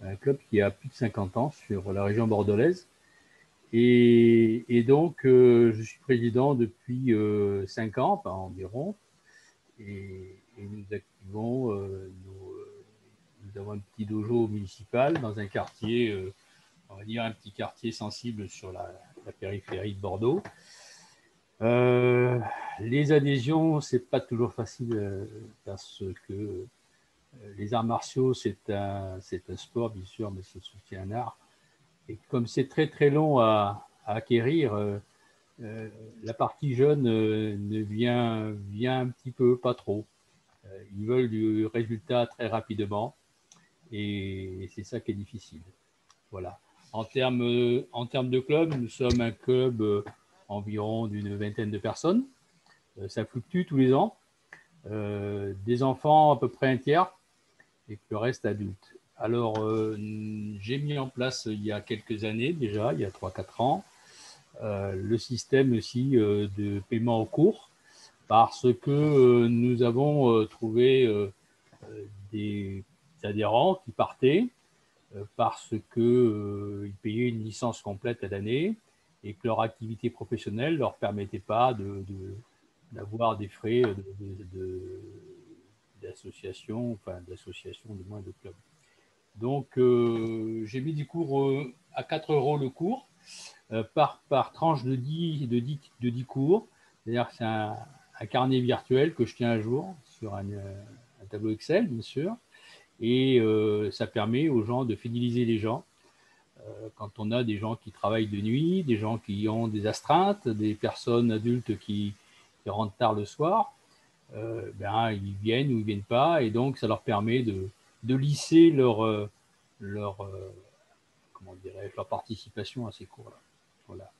un club qui a plus de 50 ans sur la région bordelaise. Et donc, je suis président depuis 5 ans, enfin, environ, et nous activons, nous avons un petit dojo municipal dans un quartier, on va dire un petit quartier sensible sur la périphérie de Bordeaux. Les adhésions, c'est pas toujours facile parce que les arts martiaux, c'est un sport, bien sûr, mais c'est aussi un art. Et comme c'est très très long à acquérir, la partie jeune ne vient un petit peu, pas trop. Ils veulent du résultat très rapidement et c'est ça qui est difficile. Voilà. En termes de club, nous sommes un club environ d'une vingtaine de personnes. Ça fluctue tous les ans. Des enfants, à peu près un tiers, et le reste adultes. Alors, j'ai mis en place il y a quelques années déjà, il y a 3-4 ans, le système aussi de paiement au cours, parce que nous avons trouvé des adhérents qui partaient parce qu'ils payaient une licence complète à l'année et que leur activité professionnelle ne leur permettait pas d'avoir des frais d'association, enfin d'association, du moins de club. Donc, j'ai mis des cours à 4 € le cours, par tranche de 10 cours. C'est-à-dire que c'est un carnet virtuel que je tiens à jour sur un tableau Excel, bien sûr. Et ça permet aux gens de fidéliser les gens. Quand on a des gens qui travaillent de nuit, des gens qui ont des astreintes, des personnes adultes qui rentrent tard le soir, ils viennent ou ils ne viennent pas. Et donc, ça leur permet de lisser leur participation à ces cours-là. Voilà.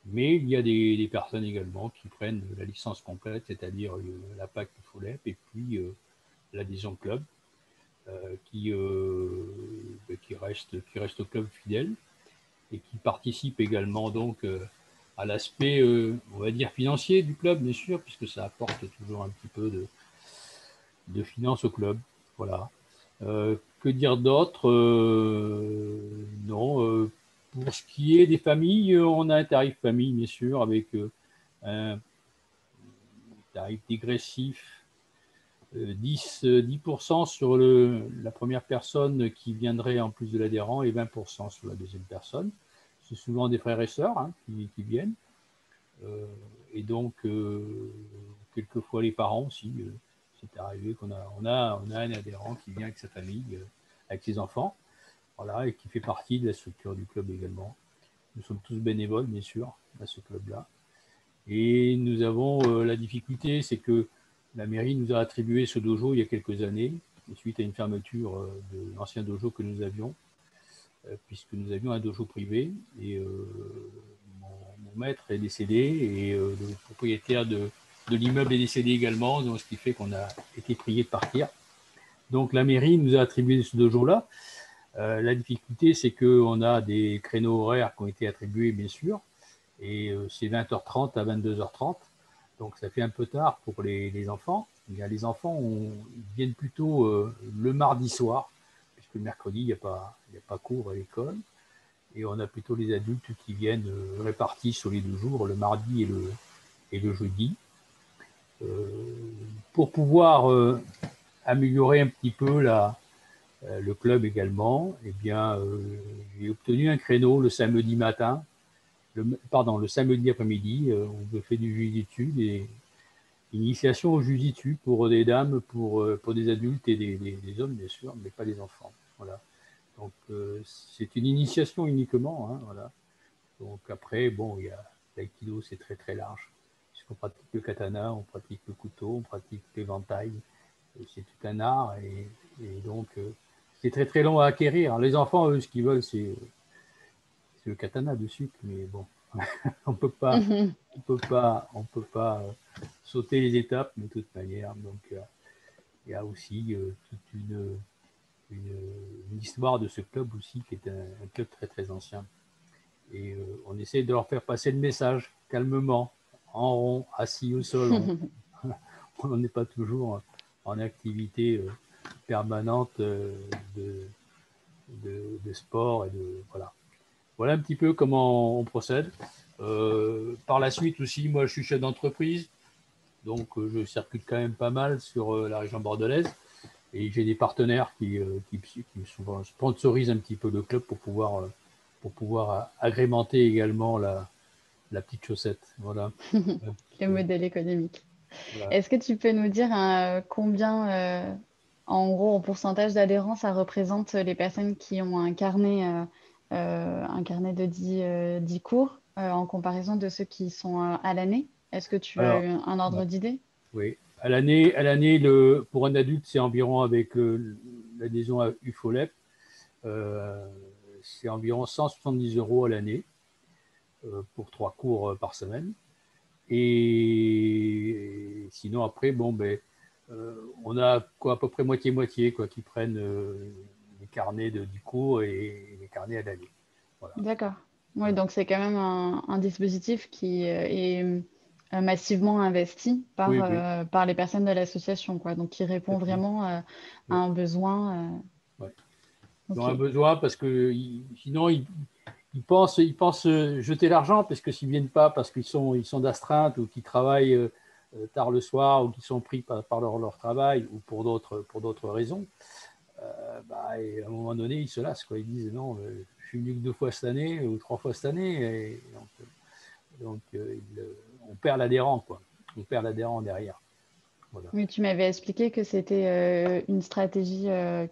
Mais il y a des personnes également qui prennent la licence complète, c'est-à-dire la PAC du FOLEP et puis l'adhésion club, qui reste au club fidèle et qui participe également donc à l'aspect, on va dire, financier du club, bien sûr, puisque ça apporte toujours un petit peu de finances au club. Voilà. Que dire d'autre? Non. Pour ce qui est des familles, on a un tarif famille, bien sûr, avec un tarif dégressif, 10% sur la première personne qui viendrait en plus de l'adhérent et 20% sur la deuxième personne. C'est souvent des frères et sœurs qui viennent. Et donc, quelquefois les parents aussi. C'est arrivé qu'on a un adhérent qui vient avec sa famille, avec ses enfants, voilà, et qui fait partie de la structure du club également. Nous sommes tous bénévoles, bien sûr, à ce club-là. Et nous avons la difficulté, c'est que la mairie nous a attribué ce dojo il y a quelques années, suite à une fermeture de l'ancien dojo que nous avions, puisque nous avions un dojo privé. Et mon maître est décédé et le propriétaire de l'immeuble est décédé également, donc ce qui fait qu'on a été prié de partir. Donc la mairie nous a attribué ce dojo-là. La difficulté, c'est qu'on a des créneaux horaires qui ont été attribués, bien sûr, et c'est 20h30 à 22h30. Donc ça fait un peu tard pour les enfants. Les enfants ils viennent plutôt le mardi soir, puisque le mercredi, il n'y a pas cours à l'école. Et on a plutôt les adultes qui viennent répartis sur les 2 jours, le mardi et le jeudi. Pour pouvoir améliorer un petit peu le club également, eh bien, j'ai obtenu un créneau le samedi matin, le samedi après-midi, où je fais du jiu-jitsu, des initiations au jiu-jitsu pour des dames, pour des adultes et des hommes, bien sûr, mais pas des enfants. Voilà. Donc, c'est une initiation uniquement. Hein, voilà. Donc, après, bon, il y a l'aïkido, c'est très, très large. Puisqu'on pratique le katana, on pratique le couteau, on pratique l'éventail. C'est tout un art. Et donc, c'est très, très long à acquérir. Les enfants, eux, ce qu'ils veulent, c'est le katana de suite. Mais bon, on peut pas, on peut pas sauter les étapes de toute manière. Donc, il y a aussi toute une histoire de ce club aussi, qui est un club très, très ancien. Et on essaie de leur faire passer le message calmement, en rond, assis au sol. On n'est pas toujours en activité permanente de sport. Voilà. Voilà un petit peu comment on procède. Par la suite aussi, moi je suis chef d'entreprise, donc je circule quand même pas mal sur la région bordelaise. Et j'ai des partenaires qui souvent sponsorisent un petit peu le club pour pouvoir agrémenter également la petite chaussette. Voilà. Le modèle économique. Voilà. Est-ce que tu peux nous dire combien, en gros, en pourcentage d'adhérents, ça représente les personnes qui ont un carnet de 10 cours en comparaison de ceux qui sont à l'année? Est-ce que tu as Alors, un ordre d'idée? oui. À l'année, pour un adulte, c'est environ avec l'adhésion à UFOLEP, c'est environ 170 € à l'année pour 3 cours par semaine. Et sinon, après, bon, on a à peu près moitié-moitié qui prennent les carnets de 10 cours et les carnets à l'année. Voilà. D'accord. Oui, Voilà. donc c'est quand même un dispositif qui est massivement investi par, Oui, oui. par les personnes de l'association, quoi. Donc qui répond vraiment à Ouais. un besoin. Ouais. Ils ont Ok. un besoin parce que sinon, ils pensent jeter l'argent parce que s'ils ne viennent pas parce qu'ils sont d'astreinte ou qu'ils travaillent tard le soir ou qu'ils sont pris par leur travail ou pour d'autres raisons, et à un moment donné, ils se lassent. Ils disent non, je suis venu que 2 fois cette année ou 3 fois cette année. Et donc on perd l'adhérent. On perd l'adhérent derrière. Voilà. Oui, tu m'avais expliqué que c'était une stratégie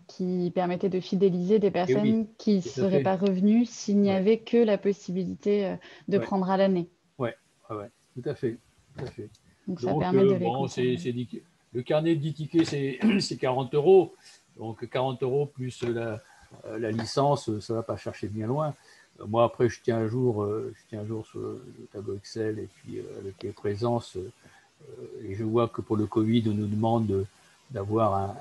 qui permettait de fidéliser des Et oui, personnes qui ne tout à seraient fait. pas revenues s'il n'y Ouais, avait que la possibilité de ouais, prendre à l'année. ouais, ouais, tout à fait. Tout à fait. Donc ça Donc, permet de les bon, conserver. le carnet de 10 tickets, c'est 40 €. Donc, 40 € plus la licence, ça ne va pas chercher bien loin. Moi, après, je tiens un jour sur le tableau Excel et puis avec les présences. Et je vois que pour le Covid, on nous demande d'avoir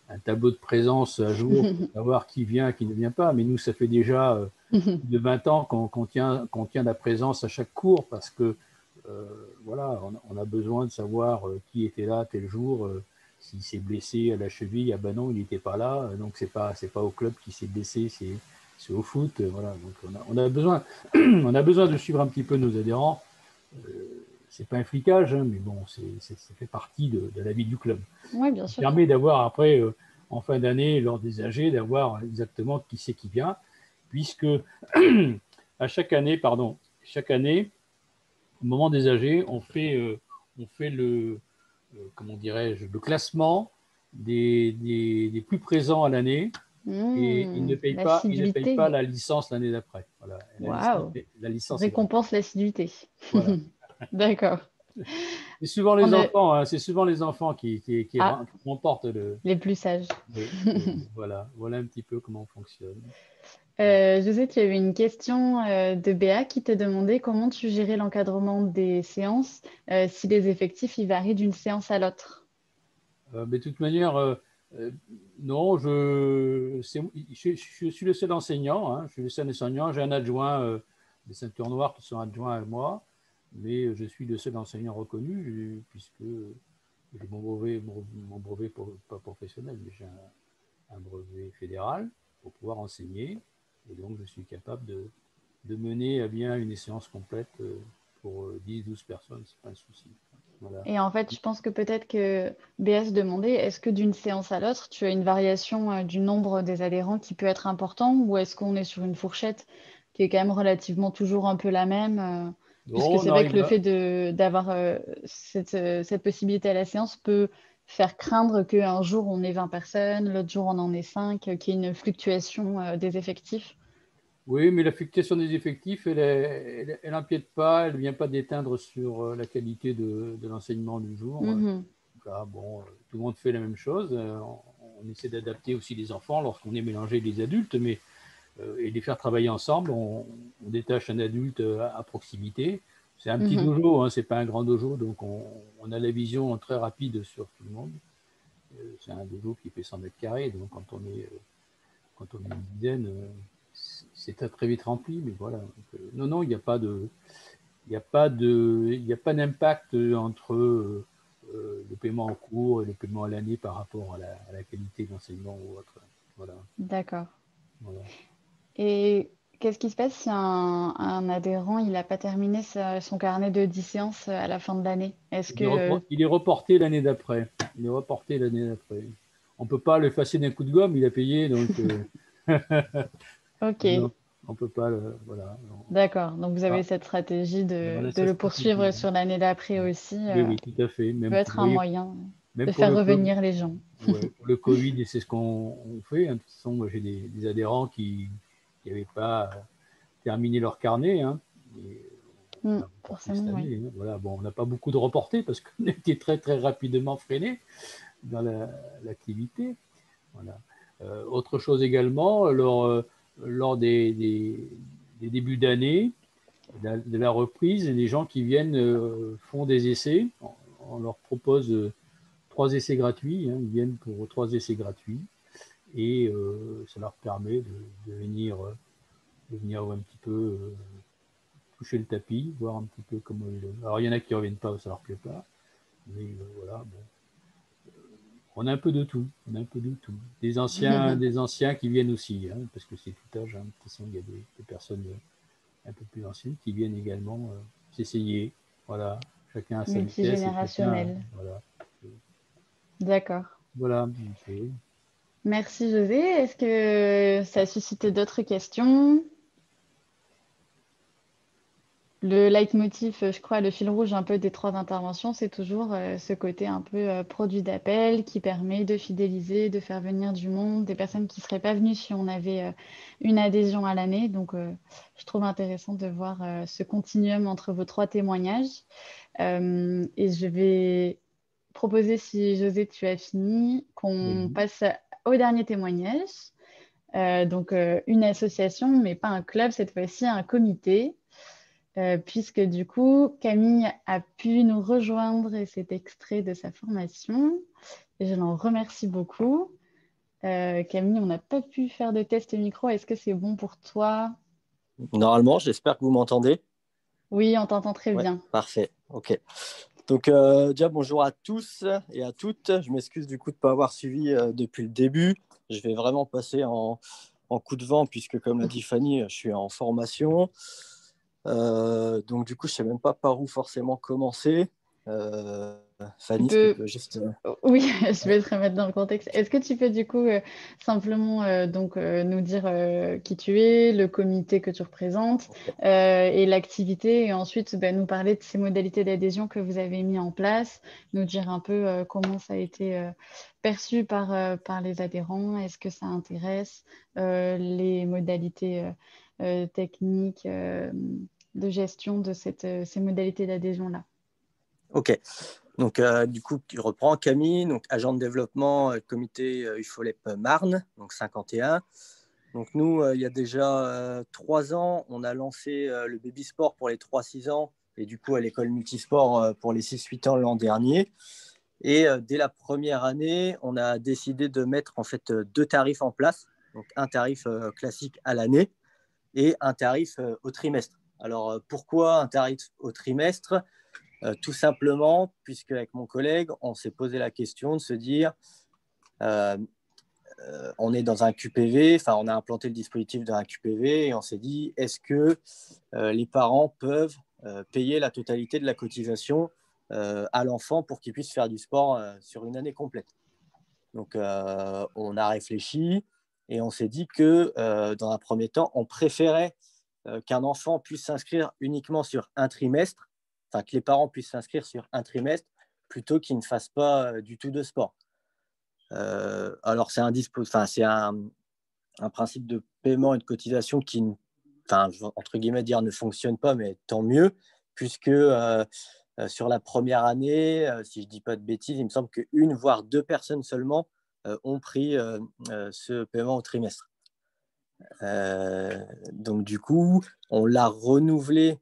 un tableau de présence à jour pour savoir qui vient, qui ne vient pas. Mais nous, ça fait déjà plus de 20 ans qu'on tient la présence à chaque cours parce que voilà, on a besoin de savoir qui était là tel jour, s'il s'est blessé à la cheville, ah ben non, il n'était pas là, donc c'est pas au club qui s'est blessé, c'est au foot, voilà. Donc on a besoin, on a besoin de suivre un petit peu nos adhérents. C'est pas un flicage, hein, mais bon, ça fait partie de la vie du club. Oui, bien Ça sûr. permet d'avoir après, en fin d'année, lors des AG, d'avoir exactement qui c'est qui vient, puisque à chaque année, au moment des AG, on fait le, comment dirais-je, le classement des plus présents à l'année et ils ne payent pas L'assiduité. la licence l'année d'après. Voilà. Waouh. La licence est gratuite. Récompense l'assiduité. Voilà. D'accord. C'est souvent On les a... enfants, hein, c'est souvent les enfants qui Ah, remportent le. les plus sages. Oui, voilà un petit peu comment on fonctionne. Je sais qu'il y avait une question de Béa qui te demandait comment tu gérais l'encadrement des séances si les effectifs ils varient d'une séance à l'autre. Mais de toute manière, non, je suis le seul enseignant. Hein, je suis le seul enseignant. J'ai un adjoint, des ceintures noires qui sont adjoints à moi, mais je suis le seul enseignant reconnu puisque j'ai mon brevet pas professionnel, mais j'ai un brevet fédéral pour pouvoir enseigner. Et donc, je suis capable de mener à bien une séance complète pour 10-12 personnes, ce n'est pas un souci. Voilà. Et en fait, je pense que peut-être que BS demandait, est-ce que d'une séance à l'autre, tu as une variation du nombre des adhérents qui peut être important ou est-ce qu'on est sur une fourchette qui est quand même relativement toujours un peu la même puisque Bon, on c'est vrai que arrive le là. fait d'avoir cette possibilité à la séance peut faire craindre qu'un jour on ait 20 personnes, l'autre jour on en ait 5, qu'il y ait une fluctuation des effectifs? Oui, mais la fluctuation des effectifs, elle n'empiète pas, elle ne vient pas d'éteindre sur la qualité de l'enseignement du jour. Là, bon, tout le monde fait la même chose. On essaie d'adapter aussi les enfants lorsqu'on est mélangé les adultes, mais et les faire travailler ensemble. On détache un adulte à proximité. C'est un petit dojo, hein, c'est pas un grand dojo, donc on a la vision très rapide sur tout le monde. C'est un dojo qui fait 100 mètres carrés, donc quand on est une dizaine, c'est très vite rempli, mais voilà. Donc, non, il n'y a pas d'impact entre le paiement en cours et le paiement à l'année par rapport à la qualité de l'enseignement ou autre. Voilà. D'accord. Voilà. Et qu'est-ce qui se passe si un adhérent il n'a pas terminé son carnet de 10 séances à la fin de l'année? Est-ce que Il est reporté l'année d'après. On ne peut pas l'effacer d'un coup de gomme, il a payé, donc ok, non, on ne peut pas voilà. d'accord. Donc vous avez cette stratégie On a de cette le stratégie, poursuivre hein. sur l'année d'après aussi. Oui, tout à fait. Peut être un moyen Même de pour faire le COVID, revenir les gens. ouais, pour le Covid, et c'est ce qu'on fait. Hein. De toute façon, moi, j'ai des adhérents qui n'avaient pas terminé leur carnet. Hein. Et on a reporté cette Forcément, oui. année. Hein. Voilà. Bon, on n'a pas beaucoup de reportés parce qu'on a été très, très rapidement freiné dans l'activité. Voilà. Autre chose également, lors des débuts d'année, de la reprise, les gens qui viennent font des essais. On leur propose 3 essais gratuits. Hein. Ils viennent pour 3 essais gratuits et ça leur permet de venir un petit peu toucher le tapis, voir un petit peu comment il est. Alors il y en a qui ne reviennent pas, ça leur plaît pas, mais voilà. Bon. On a un peu de tout. Des anciens qui viennent aussi, hein, parce que c'est tout âge. Hein. De toute façon, il y a des personnes un peu plus anciennes qui viennent également s'essayer. Voilà, chacun a sa vitesse et chacun. Multigénérationnel. Voilà. D'accord. Voilà. Merci José. Est-ce que ça a suscité d'autres questions? Le leitmotiv, je crois, le fil rouge un peu des 3 interventions, c'est toujours ce côté un peu produit d'appel qui permet de fidéliser, de faire venir du monde, des personnes qui ne seraient pas venues si on avait une adhésion à l'année. Donc, je trouve intéressant de voir ce continuum entre vos 3 témoignages. Et je vais proposer, si José, tu as fini, qu'on passe au dernier témoignage. Donc, une association, mais pas un club, cette fois-ci un comité. Puisque du coup, Camille a pu nous rejoindre et c'est extrait de sa formation. Et je l'en remercie beaucoup. Camille, on n'a pas pu faire de test micro. Est-ce que c'est bon pour toi? Normalement, j'espère que vous m'entendez. Oui, on t'entend très bien. Parfait, ok. Donc déjà, bonjour à tous et à toutes. Je m'excuse du coup de ne pas avoir suivi depuis le début. Je vais vraiment passer en coup de vent puisque, comme l'a dit Fanny, je suis en formation. Donc du coup, je ne sais même pas par où forcément commencer. Fanny, est-ce que tu peux juste... Oui, je vais te remettre dans le contexte. Est-ce que tu peux du coup simplement nous dire qui tu es, le comité que tu représentes et l'activité, et ensuite nous parler de ces modalités d'adhésion que vous avez mis en place, nous dire un peu comment ça a été perçu par les adhérents, est-ce que ça intéresse, les modalités techniques de gestion de ces modalités d'adhésion-là. Ok. Donc, du coup, tu reprends Camille, donc agent de développement, comité UFOLEP Marne, donc 51. Donc, nous, il y a déjà 3 ans, on a lancé le baby sport pour les 3-6 ans et du coup, à l'école multisport pour les 6-8 ans l'an dernier. Et dès la première année, on a décidé de mettre en fait 2 tarifs en place. Donc, un tarif classique à l'année et un tarif au trimestre. Alors, pourquoi un tarif au trimestre ? Tout simplement, puisque avec mon collègue, on s'est posé la question de se dire, on est dans un QPV, enfin on a implanté le dispositif d'un QPV et on s'est dit, est-ce que les parents peuvent payer la totalité de la cotisation à l'enfant pour qu'il puisse faire du sport sur une année complète. Donc on a réfléchi et on s'est dit que dans un premier temps, on préférait qu'un enfant puisse s'inscrire uniquement sur un trimestre, enfin que les parents puissent s'inscrire sur un trimestre, plutôt qu'ils ne fassent pas du tout de sport. Alors, c'est un principe de paiement et de cotisation qui, entre guillemets, ne fonctionne pas, mais tant mieux, puisque sur la première année, si je ne dis pas de bêtises, il me semble qu'une voire deux personnes seulement ont pris ce paiement au trimestre. Donc, du coup, on l'a renouvelé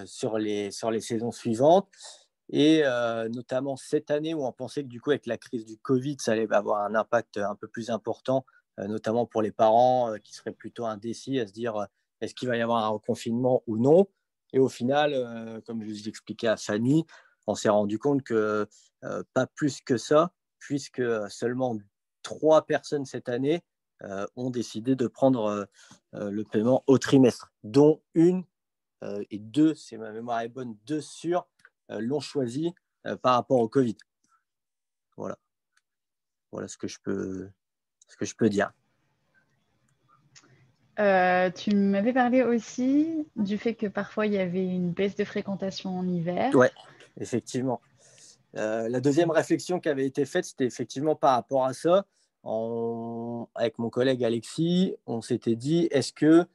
sur les saisons suivantes. Et notamment cette année où on pensait que du coup avec la crise du Covid, ça allait avoir un impact un peu plus important, notamment pour les parents qui seraient plutôt indécis à se dire est-ce qu'il va y avoir un reconfinement ou non. Et au final, comme je vous expliquais à Fanny, on s'est rendu compte que pas plus que ça, puisque seulement 3 personnes cette année ont décidé de prendre le paiement au trimestre, dont une et deux, si ma mémoire est bonne, 2 sur l'ont choisi par rapport au Covid. Voilà ce que je peux dire. Tu m'avais parlé aussi du fait que parfois il y avait une baisse de fréquentation en hiver. Oui, effectivement. La deuxième réflexion qui avait été faite, c'était effectivement par rapport à ça. Avec mon collègue Alexis, on s'était dit, est-ce que,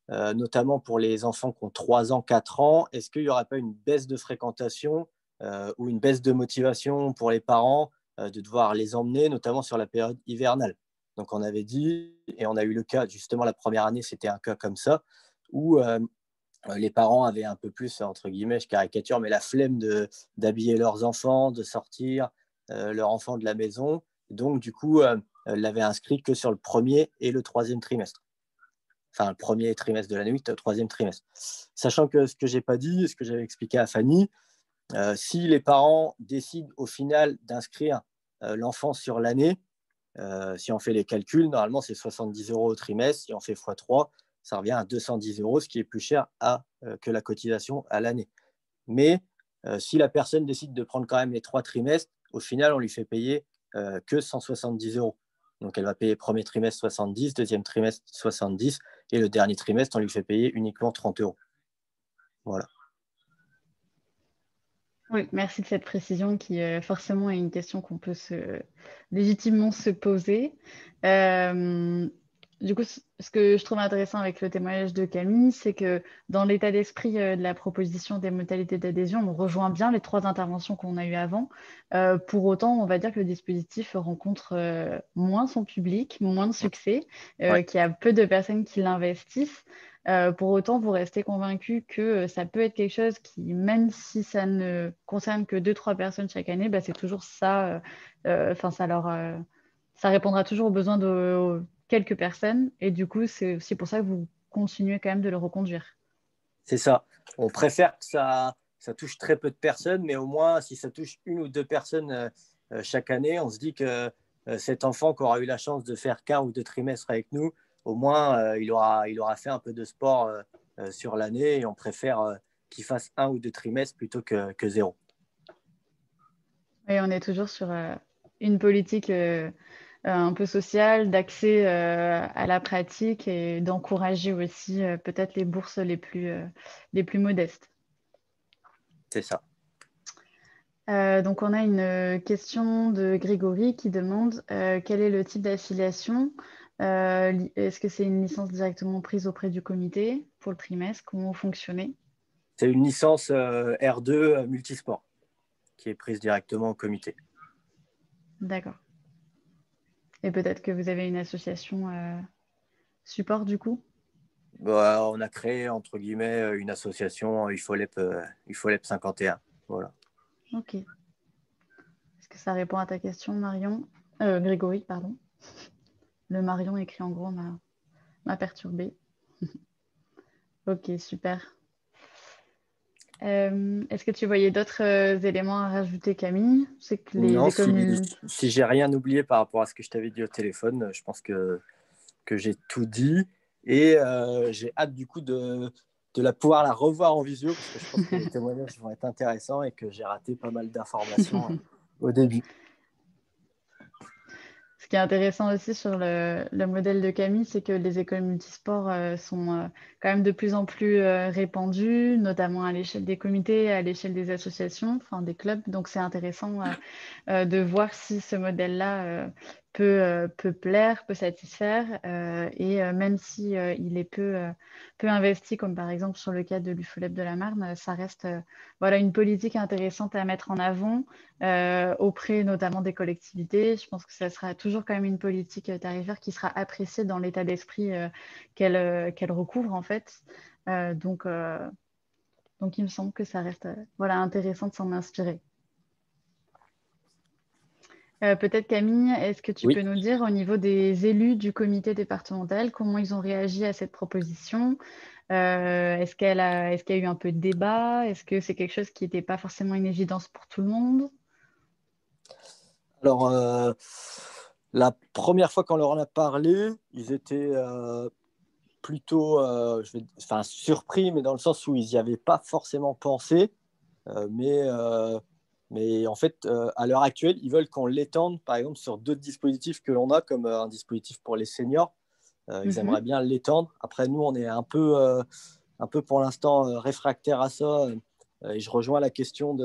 notamment pour les enfants qui ont 3 ans, 4 ans, est-ce qu'il n'y aurait pas une baisse de fréquentation ou une baisse de motivation pour les parents de devoir les emmener, notamment sur la période hivernale. Donc, on avait dit, et on a eu le cas, justement, la première année, c'était un cas comme ça, où les parents avaient un peu plus, entre guillemets, je caricature, mais la flemme d'habiller leurs enfants, de sortir leurs enfants de la maison. Donc, du coup, elle l'avait inscrit que sur le premier et le troisième trimestre. Enfin, le premier trimestre de l'année, le troisième trimestre. Sachant que ce que je n'ai pas dit, ce que j'avais expliqué à Fanny, si les parents décident au final d'inscrire l'enfant sur l'année, si on fait les calculs, normalement c'est 70 € au trimestre. Si on fait x3, ça revient à 210 €, ce qui est plus cher que la cotisation à l'année. Mais si la personne décide de prendre quand même les 3 trimestres, au final, on lui fait payer que 170 €. Donc, elle va payer premier trimestre 70, deuxième trimestre 70, et le dernier trimestre, on lui fait payer uniquement 30 €. Voilà. Oui, merci de cette précision qui forcément est une question qu'on peut légitimement se poser. Du coup, ce que je trouve intéressant avec le témoignage de Camille, c'est que dans l'état d'esprit de la proposition des modalités d'adhésion, on rejoint bien les 3 interventions qu'on a eues avant. Pour autant, on va dire que le dispositif rencontre moins son public, moins de succès, qu'il y a peu de personnes qui l'investissent. Pour autant, vous restez convaincu que ça peut être quelque chose qui, même si ça ne concerne que 2-3 personnes chaque année, c'est toujours ça. Ça répondra toujours aux besoins de quelques personnes. Et du coup, c'est aussi pour ça que vous continuez quand même de le reconduire. C'est ça. On préfère que ça touche très peu de personnes, mais au moins, si ça touche 1 ou 2 personnes chaque année, on se dit que cet enfant qui aura eu la chance de faire qu'1 ou 2 trimestres avec nous, au moins, il aura fait un peu de sport sur l'année, et on préfère qu'il fasse 1 ou 2 trimestres plutôt que 0. Et on est toujours sur une politique un peu sociale, d'accès à la pratique et d'encourager aussi peut-être les bourses les plus modestes. C'est ça. Donc, on a une question de Grégory qui demande quel est le type d'affiliation. Est-ce que c'est une licence directement prise auprès du comité pour le trimestre? Comment vous fonctionnez? C'est une licence R2 multisport qui est prise directement au comité. D'accord. Et peut-être que vous avez une association support du coup? On a créé, entre guillemets, une association IFOLEP 51. Voilà. Ok. Est-ce que ça répond à ta question, Marion? Grégory, pardon. Le Marion écrit en gros m'a perturbée. Ok, super. Est-ce que tu voyais d'autres éléments à rajouter, Camille? C'est que Non, si j'ai rien oublié par rapport à ce que je t'avais dit au téléphone, je pense que j'ai tout dit. Et j'ai hâte du coup de pouvoir la revoir en visio, parce que je pense que les témoignages vont être intéressants et que j'ai raté pas mal d'informations au début. qui est intéressant aussi sur le modèle de Camille, c'est que les écoles multisports sont quand même de plus en plus répandues, notamment à l'échelle des comités, à l'échelle des associations, enfin des clubs. Donc, c'est intéressant de voir si ce modèle-là peut plaire, peut satisfaire. Et même si il est peu investi, comme par exemple sur le cas de l'UFOLEP de la Marne, ça reste voilà, une politique intéressante à mettre en avant auprès notamment des collectivités. Je pense que ça sera toujours quand même une politique tarifaire qui sera appréciée dans l'état d'esprit qu'elle recouvre en fait. Donc, il me semble que ça reste voilà, intéressant de s'en inspirer. Peut-être Camille, est-ce que tu Oui. peux nous dire au niveau des élus du comité départemental, comment ils ont réagi à cette proposition? Est-ce qu'il y a eu un peu de débat? Est-ce que c'est quelque chose qui n'était pas forcément une évidence pour tout le monde? Alors, la première fois qu'on leur en a parlé, ils étaient plutôt surpris, mais dans le sens où ils n'y avaient pas forcément pensé. Mais en fait, à l'heure actuelle, ils veulent qu'on l'étende, par exemple, sur d'autres dispositifs que l'on a, comme un dispositif pour les seniors. Ils aimeraient bien l'étendre. Après, nous, on est un peu pour l'instant réfractaire à ça. Et je rejoins la question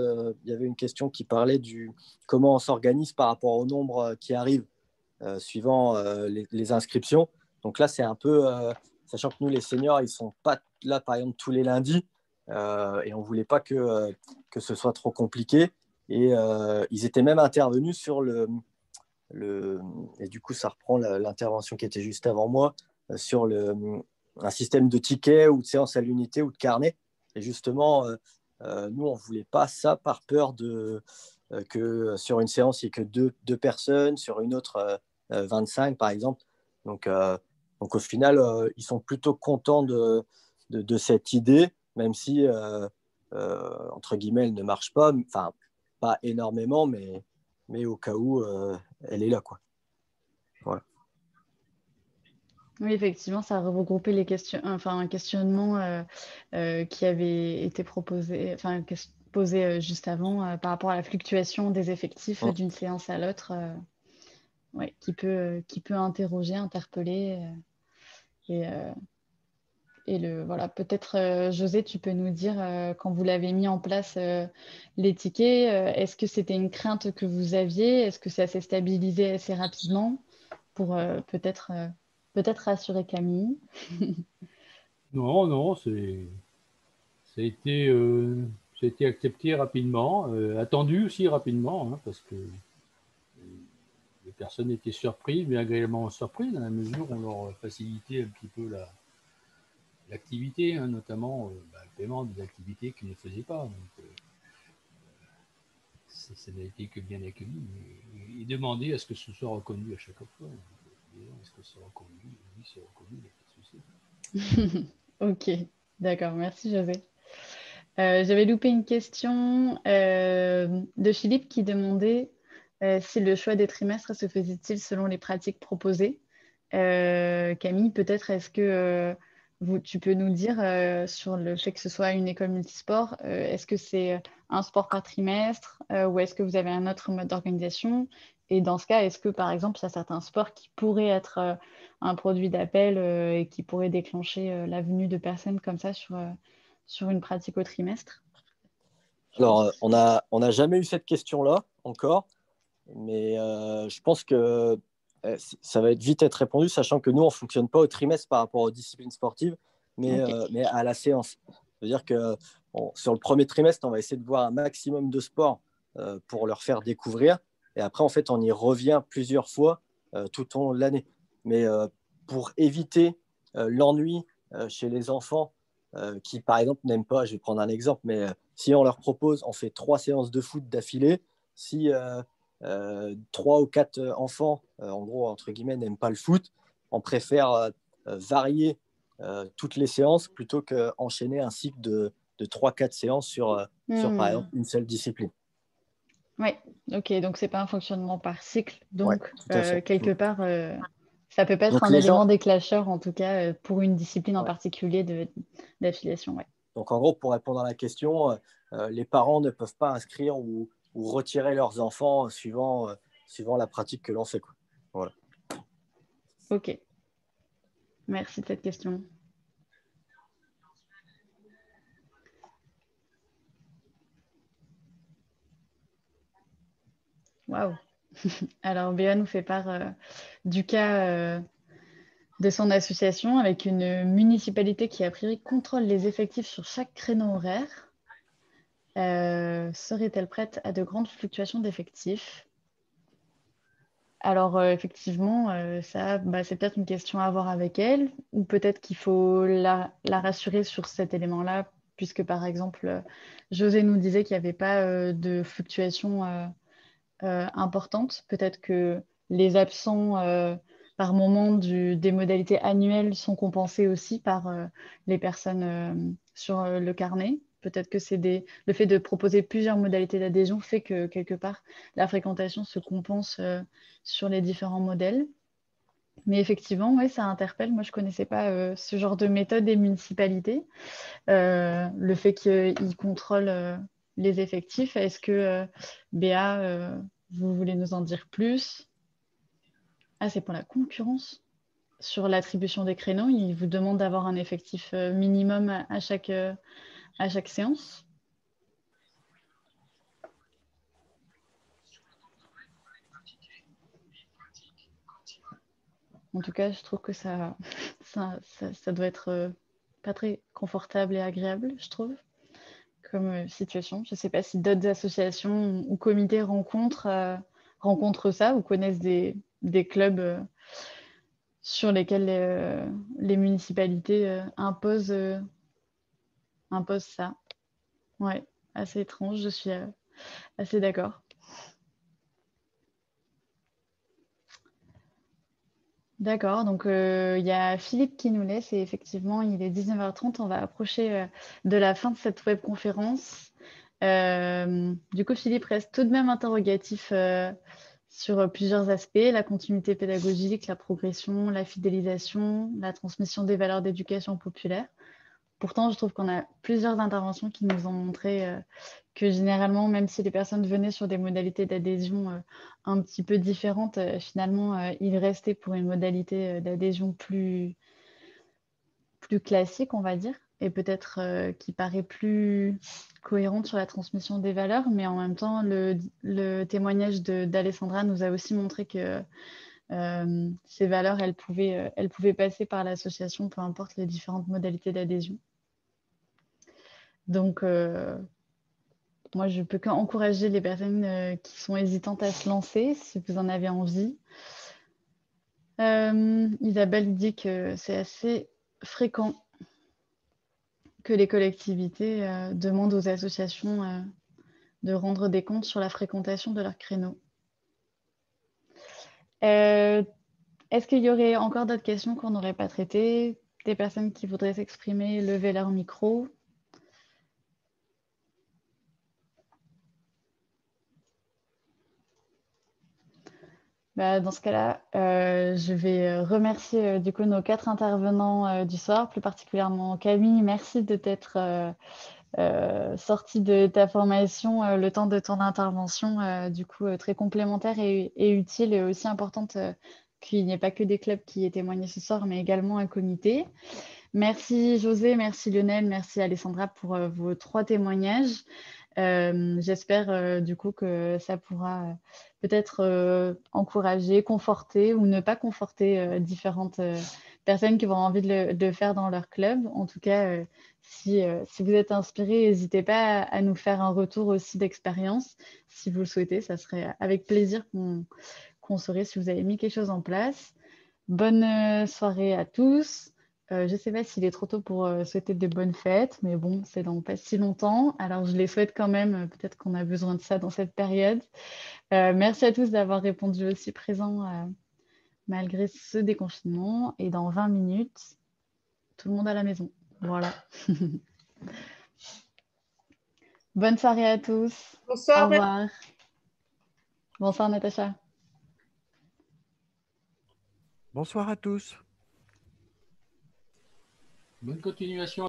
il y avait une question qui parlait du comment on s'organise par rapport au nombre qui arrive suivant les inscriptions. Donc là, c'est un peu, sachant que nous, les seniors, ils ne sont pas là, par exemple, tous les lundis. Et on ne voulait pas que ce soit trop compliqué. Et ils étaient même intervenus sur et du coup, ça reprend l'intervention qui était juste avant moi, sur un système de tickets ou de séances à l'unité ou de carnet. Et justement, nous, on ne voulait pas ça par peur que sur une séance, il n'y ait que deux personnes, sur une autre, 25 par exemple. Donc au final, ils sont plutôt contents de cette idée, même si, entre guillemets, elle ne marche pas, enfin, pas énormément, mais au cas où, elle est là, quoi. Voilà. Oui, effectivement, ça a regroupé un questionnement qui avait été proposé, posé juste avant par rapport à la fluctuation des effectifs d'une séance à l'autre, ouais, qui peut interroger, interpeller. Voilà, peut-être, José, tu peux nous dire, quand vous l'avez mis en place, les tickets, est-ce que c'était une crainte que vous aviez? Est-ce que ça s'est stabilisé assez rapidement pour peut-être rassurer Camille? Non, ça a été accepté rapidement, attendu aussi rapidement, hein, parce que les personnes étaient surprises, mais agréablement surprises, dans la mesure où on leur facilitait un petit peu l'activité, hein, notamment le paiement des activités qu'ils ne faisaient pas. Donc, ça n'a été que bien accueilli. Et demander à ce que ce soit reconnu à chaque fois. Est-ce que c'est reconnu? Oui, c'est reconnu, il n'y a pas de souci. Ok, d'accord, merci José. J'avais loupé une question de Philippe qui demandait si le choix des trimestres se faisait-il selon les pratiques proposées. Camille, peut-être est-ce que tu peux nous dire sur le fait que ce soit une école multisport, est-ce que c'est un sport par trimestre ou est-ce que vous avez un autre mode d'organisation? Et dans ce cas, est-ce que par exemple, il y a certains sports qui pourraient être un produit d'appel et qui pourraient déclencher la venue de personnes comme ça sur une pratique au trimestre? Alors, on n'a jamais eu cette question-là encore, mais je pense que ça va vite être répondu, sachant que nous, on ne fonctionne pas au trimestre par rapport aux disciplines sportives, mais à la séance. C'est-à-dire que sur le premier trimestre, on va essayer de voir un maximum de sports pour leur faire découvrir. Et après, en fait, on y revient plusieurs fois tout au long de l'année. Mais pour éviter l'ennui chez les enfants qui, par exemple, n'aiment pas, je vais prendre un exemple, mais si on leur propose, on fait 3 séances de foot d'affilée, si 3 ou 4 enfants, en gros, entre guillemets, n'aiment pas le foot, on préfère varier toutes les séances plutôt qu'enchaîner un cycle de 3-4 séances sur, par exemple, une seule discipline. Oui, ok, donc c'est pas un fonctionnement par cycle, donc Ouais, quelque part, ça peut pas être donc, un élément déclencheur, en tout cas, pour une discipline en particulier d'affiliation. Ouais. Donc en gros, pour répondre à la question, les parents ne peuvent pas inscrire ou retirer leurs enfants suivant la pratique que l'on fait, quoi. Voilà. Ok. Merci de cette question. Waouh. Alors, Béa nous fait part du cas de son association avec une municipalité qui, a priori, contrôle les effectifs sur chaque créneau horaire. Serait-elle prête à de grandes fluctuations d'effectifs? Alors, effectivement, ça, c'est peut-être une question à voir avec elle, ou peut-être qu'il faut la rassurer sur cet élément-là, puisque, par exemple, José nous disait qu'il n'y avait pas de fluctuations importantes. Peut-être que les absents par moment des modalités annuelles sont compensés aussi par les personnes sur le carnet. Peut-être que le fait de proposer plusieurs modalités d'adhésion fait que quelque part la fréquentation se compense sur les différents modèles. Mais effectivement, ouais, ça interpelle. Moi, je ne connaissais pas ce genre de méthode des municipalités. Le fait qu'ils contrôlent les effectifs. Est-ce que Béa, vous voulez nous en dire plus? Ah, c'est pour la concurrence. Sur l'attribution des créneaux, ils vous demandent d'avoir un effectif minimum à chaque séance. En tout cas, je trouve que ça doit être pas très confortable et agréable, je trouve, comme situation. Je ne sais pas si d'autres associations ou comités rencontrent ça ou connaissent des clubs sur lesquels les municipalités imposent ça. Ouais, assez étrange, je suis assez d'accord. D'accord, donc il y a Philippe qui nous laisse et effectivement, il est 19h30, on va approcher de la fin de cette webconférence. Du coup, Philippe reste tout de même interrogatif sur plusieurs aspects, la continuité pédagogique, la progression, la fidélisation, la transmission des valeurs d'éducation populaire. Pourtant, je trouve qu'on a plusieurs interventions qui nous ont montré que généralement, même si les personnes venaient sur des modalités d'adhésion un petit peu différentes, finalement, ils restaient pour une modalité d'adhésion plus classique, on va dire, et peut-être qui paraît plus cohérente sur la transmission des valeurs. Mais en même temps, le témoignage d'Alessandra nous a aussi montré que ces valeurs, elles pouvaient passer par l'association, peu importe les différentes modalités d'adhésion. Donc, moi, je peux qu'encourager les personnes qui sont hésitantes à se lancer, si vous en avez envie. Isabelle dit que c'est assez fréquent que les collectivités demandent aux associations de rendre des comptes sur la fréquentation de leurs créneaux. Est-ce qu'il y aurait encore d'autres questions qu'on n'aurait pas traitées? Des personnes qui voudraient s'exprimer, lever leur micro? Dans ce cas-là, je vais remercier du coup nos 4 intervenants du soir, plus particulièrement Camille. Merci de t'être sortie de ta formation le temps de ton intervention, du coup très complémentaire et utile et aussi importante qu'il n'y ait pas que des clubs qui aient témoigné ce soir, mais également un comité. Merci José, merci Lionel, merci Alessandra pour vos 3 témoignages. J'espère du coup que ça pourra peut-être encourager, conforter ou ne pas conforter différentes personnes qui vont avoir envie de le faire dans leur club. En tout cas, si vous êtes inspiré, n'hésitez pas à nous faire un retour aussi d'expérience. Si vous le souhaitez, ça serait avec plaisir qu'on saurait si vous avez mis quelque chose en place. Bonne soirée à tous. Je ne sais pas s'il est trop tôt pour souhaiter de bonnes fêtes, mais bon, c'est dans pas si longtemps. Alors, je les souhaite quand même. Peut-être qu'on a besoin de ça dans cette période. Merci à tous d'avoir répondu aussi présent malgré ce déconfinement. Et dans 20 minutes, tout le monde à la maison. Voilà. Bonne soirée à tous. Bonsoir. Au revoir. Bonsoir, Natacha. Bonsoir à tous. Bonne continuation.